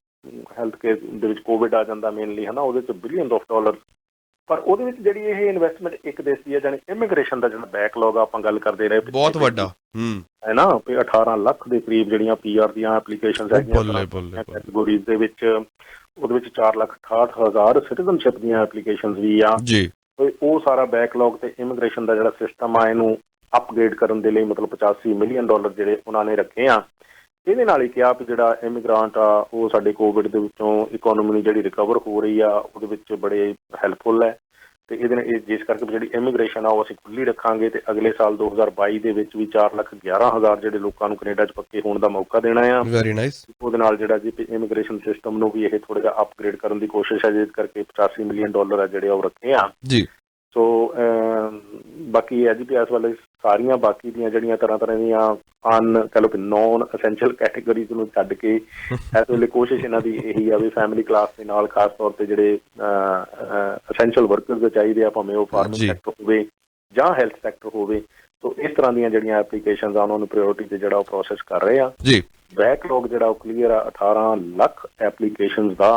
S3: ਹੈਲਥ ਕੇਅਰ ਦੇ ਵਿੱਚ ਕੋਵਿਡ ਆ ਜਾਂਦਾ ਮੇਨਲੀ, ਹੈ ਨਾ, ਉਹਦੇ 'ਚ ਬਿਲੀਅਨਸ ਆਫ ਡਾਲਰ। ਪਰ ਉਹਦੇ ਵਿੱਚ ਜਿਹੜੀ ਇਹ ਇਨਵੈਸਟਮੈਂਟ ਇੱਕ ਦੇਸੀ ਹੈ, ਜਾਣੀ ਇਮੀਗ੍ਰੇਸ਼ਨ ਦਾ ਜਿਹੜਾ ਬੈਕਲੌਗ ਆਪਾਂ ਗੱਲ ਕਰਦੇ ਰਹੇ,
S2: ਬਹੁਤ ਵੱਡਾ
S3: ਹੈ ਨਾ, ਵੀ 18 ਲੱਖ ਦੇ ਕਰੀਬ ਜਿਹੜੀਆਂ PR ਦੀਆਂ ਐਪਲੀਕੇਸ਼ਨਸ ਹੈਗੀਆਂ ਕੈਟੇਗੋਰੀਜ਼ ਦੇ ਵਿੱਚ, ਉਹਦੇ ਵਿੱਚ 4,68,000 ਸਿਟੀਜ਼ਨਸ਼ਿਪ ਦੀਆਂ ਐਪਲੀਕੇਸ਼ਨਸ ਵੀ ਆ ਜੀ। ਉਹ ਸਾਰਾ ਬੈਕਲੌਗ ਤੇ ਇਮੀਗ੍ਰੇਸ਼ਨ ਦਾ ਜਿਹੜਾ ਸਿਸਟਮ ਆ, ਇਹਨੂੰ ਅਪਗ੍ਰੇਡ ਕਰਨ ਦੇ ਲਈ ਮਤਲਬ $85 ਮਿਲੀਅਨ ਜਿਹੜੇ ਉਹਨਾਂ ਨੇ ਰੱਖੇ ਆ। ਇਹਦੇ ਨਾਲ ਹੀ ਕਿਹਾ ਵੀ ਜਿਹੜਾ ਇਮੀਗ੍ਰਾਂਟ ਆ ਉਹ ਸਾਡੇ ਕੋਵਿਡ ਦੇ ਵਿੱਚੋਂ ਇਕੋਨਮੀ ਜਿਹੜੀ ਰਿਕਵਰ ਹੋ ਰਹੀ ਆ ਉਹਦੇ ਵਿੱਚ ਬੜੇ ਹੈਲਪਫੁਲ ਹੈ। ਤੇ ਇਹਦੇ ਨਾਲ ਜਿਸ ਕਰਕੇ ਜਿਹੜੀ ਇਮੀਗ੍ਰੇਸ਼ਨ ਆ ਉਹ ਅਸੀਂ ਖੁੱਲੀ ਰੱਖਾਂਗੇ ਤੇ ਅਗਲੇ ਸਾਲ 2022 ਦੇ ਵਿੱਚ ਵੀ 4,11,000 ਜਿਹੜੇ ਲੋਕਾਂ ਨੂੰ ਕੈਨੇਡਾ 'ਚ ਪੱਕੇ ਹੋਣ ਦਾ ਮੌਕਾ ਦੇਣਾ ਆ।
S2: Very nice.
S3: ਉਹਦੇ ਨਾਲ ਜਿਹੜਾ ਜੀ ਇਮੀਗ੍ਰੇਸ਼ਨ ਸਿਸਟਮ ਨੂੰ ਵੀ ਇਹ ਥੋੜਾ ਜਿਹਾ ਅਪਗ੍ਰੇਡ ਕਰਨ ਦੀ ਕੋਸ਼ਿਸ਼ ਹੈ, ਜਿਸ ਕਰਕੇ $85 ਮਿਲੀਅਨ ਆ ਜਿਹੜੇ ਉਹ ਰੱਖੇ ਆ ਜੀ। ਸੋ ਬਾਕੀ ਹੈ ਜੀ ਵੀ ਇਸ ਵੇਲੇ ਸਾਰੀਆਂ ਬਾਕੀ ਦੀਆਂ ਜਿਹੜੀਆਂ ਤਰ੍ਹਾਂ ਦੀਆਂ ਕਹਿ ਲਓ ਕਿ ਨੋਨ ਅਸੈਂਸ਼ੀਅਲ ਕੈਟੇਗਰੀਜ਼ ਨੂੰ ਛੱਡ ਕੇ ਇਸ ਵੇਲੇ ਕੋਸ਼ਿਸ਼ ਇਹਨਾਂ ਦੀ ਇਹੀ ਆ ਵੀ ਫੈਮਿਲੀ ਕਲਾਸ ਦੇ ਨਾਲ ਖਾਸ ਤੌਰ ਤੇ ਜਿਹੜੇ ਅਸੈਂਸ਼ੀਅਲ ਵਰਕਰਸ ਚਾਹੀਦੇ ਆ, ਭਾਵੇਂ ਉਹ ਫਾਰਮਿੰਗ ਸੈਕਟਰ ਹੋਵੇ ਜਾਂ ਹੈਲਥ ਸੈਕਟਰ ਹੋਵੇ। ਸੋ ਇਸ ਤਰ੍ਹਾਂ ਦੀਆਂ ਜਿਹੜੀਆਂ ਐਪਲੀਕੇਸ਼ਨਸ ਆ ਉਹਨਾਂ ਨੂੰ ਪ੍ਰਾਇਓਰਟੀ ਤੇ ਜਿਹੜਾ ਉਹ ਪ੍ਰੋਸੈਸ ਕਰ ਰਹੇ ਆ ਜੀ। ਬੈਕਲੌਗ ਜਿਹੜਾ ਉਹ ਕਲੀਅਰ ਆ 18 ਲੱਖ ਐਪਲੀਕੇਸ਼ਨਸ ਦਾ।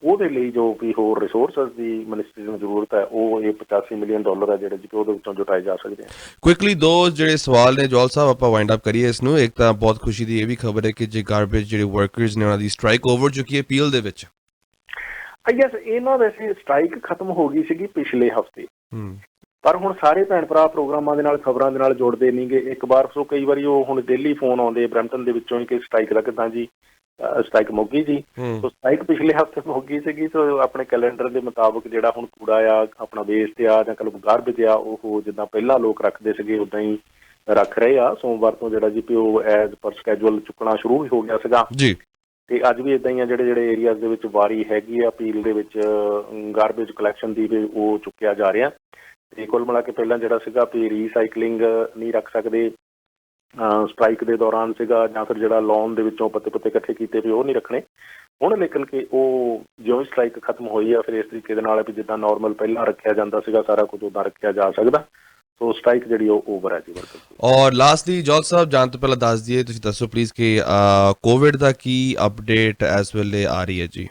S3: ਉਹਦੇ ਲਈ ਜੋ ਵੀ ਹੋਰ ਰਿਸੋਰਸਿਸ ਦੀ ਮਿਨਿਸਟਰੀ ਨੂੰ ਜ਼ਰੂਰਤ ਹੈ, ਉਹ ਇਹ $85 ਮਿਲੀਅਨ ਆ ਜਿਹੜੇ ਜੀ ਉਹਦੇ ਵਿੱਚੋਂ ਜੁਟਾਏ ਜਾ ਸਕਦੇ ਆ। ਕੁਇਕਲੀ ਦੋ ਜਿਹੜੇ ਸਵਾਲ ਨੇ ਜੌਲ ਸਾਹਿਬ, ਆਪਾਂ ਵਾਈਂਡ ਅਪ ਕਰੀਏ ਇਸ ਨੂੰ। ਇੱਕ ਤਾਂ ਬਹੁਤ ਖੁਸ਼ੀ ਦੀ ਇਹ ਵੀ ਖਬਰ ਹੈ ਕਿ ਜੇ ਗਾਰਬੇਜ ਜਿਹੜੇ ਵਰਕਰਸ ਨੇ ਉਹਨਾਂ ਦੀ ਸਟ੍ਰਾਈਕ ਓਵਰ ਚੁੱਕੀ ਹੈ ਪੀਐਲ ਦੇ ਵਿੱਚ। ਯੈਸ, ਇਹਨਾਂ ਵੈਸੇ ਸਟ੍ਰਾਈਕ ਖਤਮ ਹੋ ਗਈ ਸੀਗੀ ਪਿਛਲੇ ਹਫ਼ਤੇ, ਪਰ ਹੁਣ ਸਾਰੇ ਭੈਣ ਭਰਾ ਪ੍ਰੋਗਰਾਮਾਂ ਦੇ ਨਾਲ ਖਬਰਾਂ ਦੇ ਨਾਲ ਜੁੜਦੇ ਨਹੀਂਗੇ ਇੱਕ ਵਾਰ। ਸੋ ਕਈ ਵਾਰੀ ਉਹ ਹੁਣ ਡੇਲੀ ਫੋਨ ਆਉਂਦੇ ਬਰੈਂਪਟਨ ਦੇ ਵਿੱਚੋਂ ਕਿ ਸਟ੍ਰਾਈਕ ਦਾ ਕਿੱਦਾਂ ਜੀ, ਸਟ੍ਰਾਈਕ ਮੁੱਕ ਗਈ ਜੀ। ਸੋ ਸਟ੍ਰਾਈਕ ਪਿਛਲੇ ਹਫ਼ਤੇ ਮੁੱਕ ਗਈ ਸੀਗੀ। ਸੋ ਆਪਣੇ ਕੈਲੰਡਰ ਦੇ ਮੁਤਾਬਕ ਜਿਹੜਾ ਹੁਣ ਕੂੜਾ ਆ ਆਪਣਾ ਵੇਸਟ ਆ ਜਾਂ ਕਲਬ ਗਾਰਬੇਜ ਆ, ਉਹ ਜਿੱਦਾਂ ਪਹਿਲਾਂ ਲੋਕ ਰੱਖਦੇ ਸੀਗੇ ਉੱਦਾਂ ਹੀ ਰੱਖ ਰਹੇ ਆ। ਸੋਮਵਾਰ ਤੋਂ ਜਿਹੜਾ ਜੀ ਉਹ ਐਜ਼ ਪਰ ਸਕੈਜੂਅਲ ਚੁੱਕਣਾ ਸ਼ੁਰੂ ਵੀ ਹੋ ਗਿਆ ਸੀਗਾ ਜੀ। ਤੇ ਅੱਜ ਵੀ ਇਦਾਂ ਹੀ ਆ, ਜਿਹੜੇ ਏਰੀਆਜ਼ ਦੇ ਵਿੱਚ ਵਾਰੀ ਹੈਗੀ ਆ ਅਪੀਲ ਦੇ ਵਿੱਚ ਗਾਰਬੇਜ ਕਲੈਕਸ਼ਨ ਦੀ, ਵੀ ਉਹ ਚੁੱਕਿਆ ਜਾ ਰਿਹਾ। ਤੇ ਕੁੱਲ ਮਿਲਾ ਕੇ ਪਹਿਲਾਂ ਜਿਹੜਾ ਸੀਗਾ ਵੀ ਰੀਸਾਈਕਲਿੰਗ ਨਹੀਂ ਰੱਖ ਸਕਦੇ ਸਟ੍ਰਾਈਕ ਦੇ ਦੌਰਾਨ ਸੀਗਾ, ਜਾਂ ਫਿਰ ਜਿਹੜਾ ਲੋਨ ਦੇ ਵਿੱਚੋਂ ਪੱਤੇ ਇਕੱਠੇ ਕੀਤੇ ਵੀ ਉਹ ਨਹੀਂ ਰੱਖਣੇ ਹੁਣ। ਲੇਕਿਨ ਕਿ ਉਹ ਜਿਉਂ ਸਟ੍ਰਾਈਕ ਖਤਮ ਹੋਈ ਆ, ਫਿਰ ਇਸ ਤਰੀਕੇ ਦੇ ਨਾਲ ਵੀ ਜਿੱਦਾਂ ਨੋਰਮਲ ਪਹਿਲਾਂ ਰੱਖਿਆ ਜਾਂਦਾ ਸੀਗਾ ਸਾਰਾ ਕੁਝ ਉੱਦਾਂ ਰੱਖਿਆ ਜਾ ਸਕਦਾ। ਸੋ ਸਟ੍ਰਾਈਕ ਜਿਹੜੀ ਉਹ ਓਵਰ ਹੈ ਜੀ। ਔਰ ਲਾਸਟਲੀ ਜੌਲ ਸਾਹਿਬ, ਜਾਣ ਤੋਂ ਪਹਿਲਾਂ ਦੱਸ ਦਈਏ, ਤੁਸੀਂ ਦੱਸੋ ਪਲੀਜ਼ ਕਿ ਕੋਵਿਡ ਦਾ ਕੀ ਅਪਡੇਟ ਇਸ ਵੇਲੇ ਆ ਰਹੀ ਹੈ ਜੀ।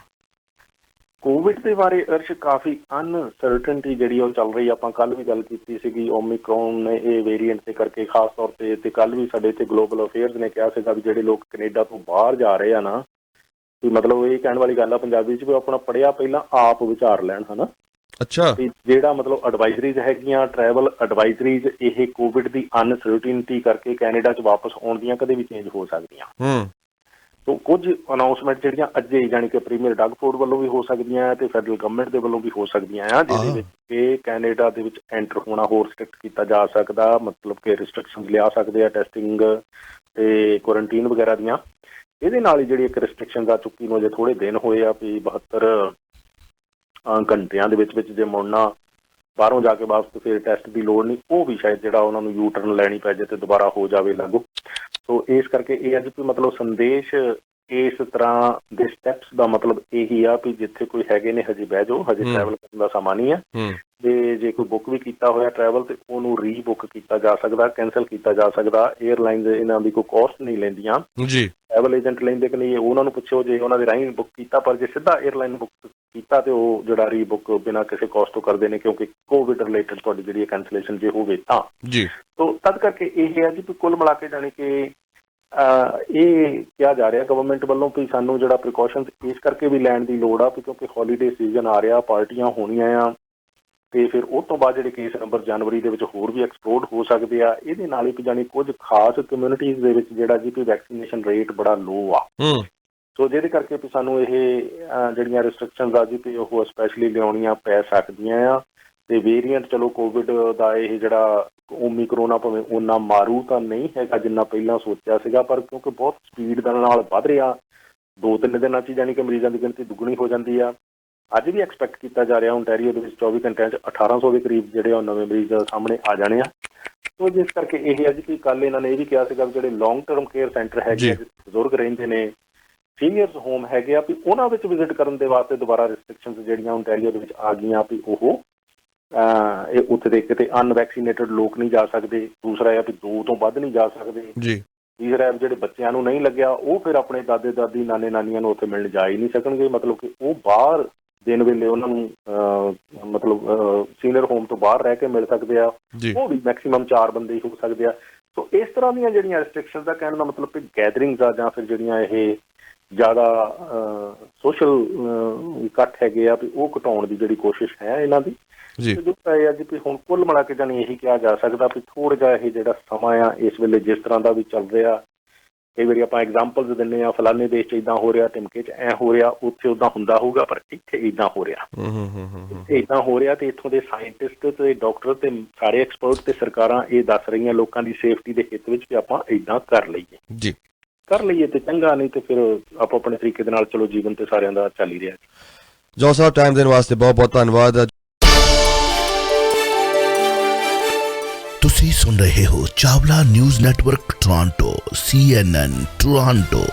S3: ਕੋਵਿਡ ਦੇ ਬਾਰੇ ਅਰਸ਼ ਕਾਫੀ ਅਨਸਰਟਨਟੀ ਜਿਹੜੀ ਉਹ ਚੱਲ ਰਹੀ। ਆਪਾਂ ਕੱਲ ਵੀ ਗੱਲ ਕੀਤੀ ਸੀਗੀ ਓਮਿਕਰੋਨ ਨੇ ਇਹ ਵੇਰੀਐਂਟ ਦੇ ਕਰਕੇ ਖਾਸ ਤੌਰ ਤੇ ਕੱਲ ਵੀ ਸਾਡੇ ਇੱਥੇ ਗਲੋਬਲ ਅਫੇਅਰਸ ਨੇ ਕਿਹਾ ਸੀਗਾ ਵੀ ਜਿਹੜੇ ਲੋਕ ਕੈਨੇਡਾ ਤੋਂ ਬਾਹਰ ਜਾ ਰਹੇ ਆ ਨਾ, ਵੀ ਮਤਲਬ ਇਹ ਕਹਿਣ ਵਾਲੀ ਗੱਲ ਆ ਪੰਜਾਬੀ 'ਚ ਵੀ ਆਪਣਾ ਪੜ੍ਹਿਆ ਪਹਿਲਾਂ ਆਪ ਵਿਚਾਰ ਲੈਣ, ਹਨਾ। ਅੱਛਾ। ਜਿਹੜਾ ਮਤਲਬ ਐਡਵਾਈਜ਼ਰੀਜ਼ ਹੈਗੀਆਂ, ਟਰੈਵਲ ਐਡਵਾਈਜ਼ਰੀਜ਼, ਇਹ ਕੋਵਿਡ ਦੀ ਅਨਸਰਟਨਟੀ ਕਰਕੇ ਕੈਨੇਡਾ 'ਚ ਵਾਪਸ ਆਉਣ ਦੀਆਂ ਕਦੇ ਵੀ ਚੇਂਜ ਹੋ ਸਕਦੀਆਂ। ਸੋ ਕੁਝ ਅਨਾਊਂਸਮੈਂਟ ਜਿਹੜੀਆਂ ਅੱਜੇ ਜਾਣੀ ਕਿ ਪ੍ਰੀਮੀਅਰ ਡਗ ਫੋਰਡ ਵੱਲੋਂ ਵੀ ਹੋ ਸਕਦੀਆਂ ਤੇ ਫੈਡਰਲ ਗਵਰਨਮੈਂਟ ਦੇ ਵੱਲੋਂ ਵੀ ਹੋ ਸਕਦੀਆਂ ਆ, ਜਿਹਦੇ ਵਿੱਚ ਕਿ ਕੈਨੇਡਾ ਦੇ ਵਿੱਚ ਐਂਟਰ ਹੋਣਾ ਹੋਰ ਸਟ੍ਰਿਕਟ ਕੀਤਾ ਜਾ ਸਕਦਾ, ਮਤਲਬ ਕਿ ਰਿਸਟ੍ਰਿਕਸ਼ਨਸ ਲਿਆ ਸਕਦੇ ਆ ਟੈਸਟਿੰਗ ਤੇ ਕੁਆਰੰਟੀਨ ਵਗੈਰਾ ਦੀਆਂ। ਇਹਦੇ ਨਾਲ ਹੀ ਜਿਹੜੀ ਇੱਕ ਰਿਸਟ੍ਰਿਕਸ਼ਨ ਆ ਚੁੱਕੀ ਨੂੰ ਅਜੇ ਥੋੜ੍ਹੇ ਦਿਨ ਹੋਏ ਆ ਵੀ 72 ਘੰਟਿਆਂ ਦੇ ਵਿੱਚ ਜੇ ਮੁੜਨਾ ਬਾਹਰੋਂ ਜਾ ਕੇ ਵਾਪਸ ਫਿਰ ਟੈਸਟ ਦੀ ਲੋੜ ਨਹੀਂ, ਉਹ ਵੀ ਸ਼ਾਇਦ ਜਿਹੜਾ ਉਹਨਾਂ ਨੂੰ ਯੂ ਟਰਨ ਲੈਣੀ ਪੈ ਜਾਏ ਤੇ ਦੁਬਾਰਾ ਹੋ ਜਾਵੇ ਲਾਗੂ। ਸੋ ਇਸ ਕਰਕੇ ਇਹ ਅੱਜ ਵੀ ਮਤਲਬ ਸੰਦੇਸ਼ ਇਸ ਤਰ੍ਹਾਂ ਦੇ ਸਟੈਪਸ ਦਾ ਮਤਲਬ ਇਹੀ ਆ ਵੀ ਜਿੱਥੇ ਕੋਈ ਹੈਗੇ ਨੇ ਹਜੇ ਬਹਿ ਜਾਓ, ਹਜੇ ਟਰੈਵਲ ਕਰਨ ਦਾ ਸਮਾਂ ਨਹੀਂ ਹੈ। ਤੇ ਜੇ ਕੋਈ ਬੁੱਕ ਵੀ ਕੀਤਾ ਹੋਇਆ ਟਰੈਵਲ ਤੇ ਉਹਨੂੰ ਰੀਬੁੱਕ ਕੀਤਾ ਜਾ ਸਕਦਾ, ਕੈਂਸਲ ਕੀਤਾ ਜਾ ਸਕਦਾ। ਏਅਰਲਾਈਨਸ ਇਹਨਾਂ ਦੀ ਕੋਈ ਕੋਸਟ ਨਹੀਂ ਲੈਂਦੀਆਂ ਜੀ। ਟਰੈਵਲ ਏਜੰਟ ਲੈਂਦੇ ਕਿ ਨਹੀਂ ਉਹਨਾਂ ਨੂੰ ਪੁੱਛੋ, ਜੇ ਉਹਨਾਂ ਦੇ ਰਾਹੀਂ ਬੁੱਕ ਕੀਤਾ, ਪਰ ਜੇ ਸਿੱਧਾ ਏਅਰਲਾਈਨ ਬੁੱਕ ਕੀਤਾ ਤੇ ਉਹ ਜਿਹੜਾ ਰੀਬੁੱਕ ਬਿਨਾਂ ਕਿਸੇ ਕੋਸਟ ਤੋਂ ਕਰਦੇ ਨੇ, ਕਿਉਂਕਿ ਕੋਵਿਡ ਰਿਲੇਟਡ ਤੁਹਾਡੀ ਜਿਹੜੀ ਕੈਂਸਲੇਸ਼ਨ ਜੇ ਹੋਵੇ ਤਾਂ ਜੀ। ਸੋ ਤਦ ਕਰਕੇ ਇਹ ਹੈ ਜੀ ਵੀ ਕੁੱਲ ਮਿਲਾ ਕੇ ਜਾਣੀ ਕਿ ਇਹ ਕਿਹਾ ਜਾ ਰਿਹਾ ਗਵਰਨਮੈਂਟ ਵੱਲੋਂ ਵੀ ਸਾਨੂੰ ਜਿਹੜਾ ਪ੍ਰੀਕਾਸ਼ਨਸ ਇਸ ਕਰਕੇ ਵੀ ਲੈਣ ਦੀ ਲੋੜ ਆ ਵੀ ਕਿਉਂਕਿ ਹੌਲੀਡੇ ਸੀਜ਼ਨ ਆ ਰਿਹਾ, ਪਾਰਟੀਆਂ ਹੋਣੀਆਂ ਆ, ਤੇ ਫਿਰ ਉਹ ਤੋਂ ਬਾਅਦ ਜਿਹੜੇ ਕੇਸ ਨੰਬਰ ਜਨਵਰੀ ਦੇ ਵਿੱਚ ਹੋਰ ਵੀ ਐਕਸਪਲੋਡ ਹੋ ਸਕਦੇ ਆ। ਇਹਦੇ ਨਾਲ ਹੀ ਜਾਣੀ ਕੁਝ ਖਾਸ ਕਮਿਊਨਿਟੀਜ਼ ਦੇ ਵਿੱਚ ਜਿਹੜਾ ਜੀ ਵੈਕਸੀਨੇਸ਼ਨ ਰੇਟ ਬੜਾ ਲੋ ਆ। ਸੋ ਜਿਹਦੇ ਕਰਕੇ ਵੀ ਸਾਨੂੰ ਇਹ ਜਿਹੜੀਆਂ ਰਿਸਟ੍ਰਿਕਸ਼ਨਸ ਆ ਜੀ ਉਹ ਸਪੈਸ਼ਲੀ ਲਿਆਉਣੀਆਂ ਪੈ ਸਕਦੀਆਂ ਆ। ਤੇ ਵੇਰੀਐਂਟ ਚਲੋ ਕੋਵਿਡ ਦਾ ਇਹ ਜਿਹੜਾ ਓਮੀਕਰੋਨ ਆ ਭਾਵੇਂ ਓਨਾ ਮਾਰੂ ਤਾਂ ਨਹੀਂ ਹੈਗਾ ਜਿੰਨਾ ਪਹਿਲਾਂ ਸੋਚਿਆ ਸੀਗਾ, ਪਰ ਕਿਉਂਕਿ ਬਹੁਤ ਸਪੀਡ ਦੇ ਨਾਲ ਵੱਧ ਰਿਹਾ, 2-3 ਦਿਨਾਂ 'ਚ ਜਾਣੀ ਕਿ ਮਰੀਜ਼ਾਂ ਦੀ ਗਿਣਤੀ ਦੁੱਗਣੀ ਹੋ ਜਾਂਦੀ ਆ। ਅੱਜ ਵੀ ਐਕਸਪੈਕਟ ਕੀਤਾ ਜਾ ਰਿਹਾ ਓਨਟਾਰੀਓ ਦੇ ਵਿੱਚ 24 ਘੰਟਿਆਂ 'ਚ 1800 ਦੇ ਕਰੀਬ ਜਿਹੜੇ ਉਹ ਨਵੇਂ ਮਰੀਜ਼ ਸਾਹਮਣੇ ਆ ਜਾਣੇ ਆ। ਸੋ ਜਿਸ ਕਰਕੇ ਇਹ ਹੈ ਜੀ ਕਿ ਕੱਲ੍ਹ ਇਹਨਾਂ ਨੇ ਇਹ ਵੀ ਕਿਹਾ ਸੀਗਾ ਵੀ ਜਿਹੜੇ ਲੌਂਗ ਟਰਮ ਕੇਅਰ ਸੈਂਟਰ ਹੈਗੇ ਬਜ਼ੁਰਗ ਰਹਿੰਦੇ ਨੇ, ਸੀਨੀਅਰਸ ਹੋਮ ਹੈਗੇ ਆ, ਵੀ ਉਹਨਾਂ ਵਿੱਚ ਵਿਜ਼ਿਟ ਕਰਨ ਦੇ ਵਾਸਤੇ ਦੁਬਾਰਾ ਰਿਸਟ੍ਰਿਕਸ਼ਨਸ ਜਿਹੜੀਆਂ ਓਨਟਾਰੀਓ ਦੇ ਵਿੱਚ ਆ ਗਈਆਂ ਵੀ ਉਹ ਇਹ ਉੱਥੇ ਦੇ ਕਿਤੇ ਅਨਵੈਕਸੀਨੇਟਡ ਲੋਕ ਨਹੀਂ ਜਾ ਸਕਦੇ। ਦੂਸਰਾ ਹੈ ਵੀ 2 ਤੋਂ ਵੱਧ ਨਹੀਂ ਜਾ ਸਕਦੇ ਜੀ। ਤੀਸਰਾ ਜਿਹੜੇ ਬੱਚਿਆਂ ਨੂੰ ਨਹੀਂ ਲੱਗਿਆ ਉਹ ਫਿਰ ਆਪਣੇ ਦਾਦੇ ਦਾਦੀ ਨਾਨੇ ਨਾਨੀਆਂ ਨੂੰ ਉੱਥੇ ਮਿਲਣ ਜਾ ਹੀ ਨਹੀਂ ਸਕਣਗੇ, ਮਤਲਬ ਕਿ ਉਹ ਬਾਹਰ ਦਿਨ ਵੇਲੇ ਉਹਨਾਂ ਨੂੰ ਮਤਲਬ ਸੀਨੀਅਰ ਹੋਮ ਤੋਂ ਬਾਹਰ ਰਹਿ ਕੇ ਮਿਲ ਸਕਦੇ ਆ, ਉਹ ਵੀ ਮੈਕਸੀਮਮ 4 ਬੰਦੇ ਹੀ ਹੋ ਸਕਦੇ ਆ। ਸੋ ਇਸ ਤਰ੍ਹਾਂ ਦੀਆਂ ਜਿਹੜੀਆਂ ਰਿਸਟ੍ਰਿਕਸ਼ਨਸ ਦਾ ਕਹਿਣ ਦਾ ਮਤਲਬ ਕਿ ਗੈਦਰਿੰਗਸ ਆ ਜਾਂ ਫਿਰ ਜਿਹੜੀਆਂ ਇਹ ਜ਼ਿਆਦਾ ਸੋਸ਼ਲ ਇਕੱਠ ਹੈਗੇ ਆ ਵੀ ਉਹ ਘਟਾਉਣ ਦੀ ਜਿਹੜੀ ਕੋਸ਼ਿਸ਼ ਹੈ ਇਹਨਾਂ ਦੀ। ਜੋ ਇਹ ਆ ਜੀ ਵੀ ਹੁਣ ਕੁੱਲ ਮਿਲਾ ਕੇ ਜਾਣੀ ਇਹੀ ਕਿਹਾ ਜਾ ਸਕਦਾ ਵੀ ਥੋੜ੍ਹਾ ਜਿਹਾ ਇਹ ਜਿਹੜਾ ਸਮਾਂ ਆ ਇਸ ਵੇਲੇ ਜਿਸ ਤਰ੍ਹਾਂ ਦਾ ਵੀ ਚੱਲ ਰਿਹਾ, ਕਈ ਵਾਰੀ ਆਪਾਂ ਐਗਜ਼ਾਮਪਲਸ ਦਿੰਦੇ ਆ ਫਲਾਣੇ ਦੇਸ਼ 'ਚ ਇੱਦਾਂ ਹੋ ਰਿਹਾ, ਟਿਮਕੇ 'ਚ ਐਂ ਹੋ ਰਿਹਾ, ਉੱਥੇ ਉੱਦਾਂ ਹੁੰਦਾ ਹੋਊਗਾ, ਪਰ ਇੱਥੇ ਇੱਦਾਂ ਹੋ ਰਿਹਾ, ਇੱਦਾਂ ਹੋ ਰਿਹਾ। ਤੇ ਇੱਥੋਂ ਦੇ ਸਾਇੰਟਿਸਟ ਤੇ ਡਾਕਟਰ ਤੇ ਸਾਰੇ ਐਕਸਪਰਟ ਤੇ ਸਰਕਾਰਾਂ ਇਹ ਦੱਸ ਰਹੀਆਂ ਲੋਕਾਂ ਦੀ ਸੇਫਟੀ ਦੇ ਹਿੱਤ ਵਿੱਚ ਵੀ ਆਪਾਂ ਇੱਦਾਂ ਕਰ ਲਈਏ ਤੇ ਚੰਗਾ, ਨਹੀਂ ਤੇ ਫਿਰ ਆਪੋ ਆਪਣੇ ਤਰੀਕੇ ਦੇ ਨਾਲ ਚਲੋ ਜੀਵਨ ਤੇ ਸਾਰਿਆਂ ਦਾ ਚੱਲ ਹੀ ਰਿਹਾ।
S2: ਜੌਹਰ ਸਾਹਿਬ ਟਾਈਮ ਦੇਣ ਵਾਸਤੇ ਬਹੁਤ ਬਹੁਤ ਧੰਨਵਾਦ।
S1: ਤੁਸੀਂ ਸੁਣ ਰਹੇ ਹੋ Chawla news network Toronto CNN Toronto.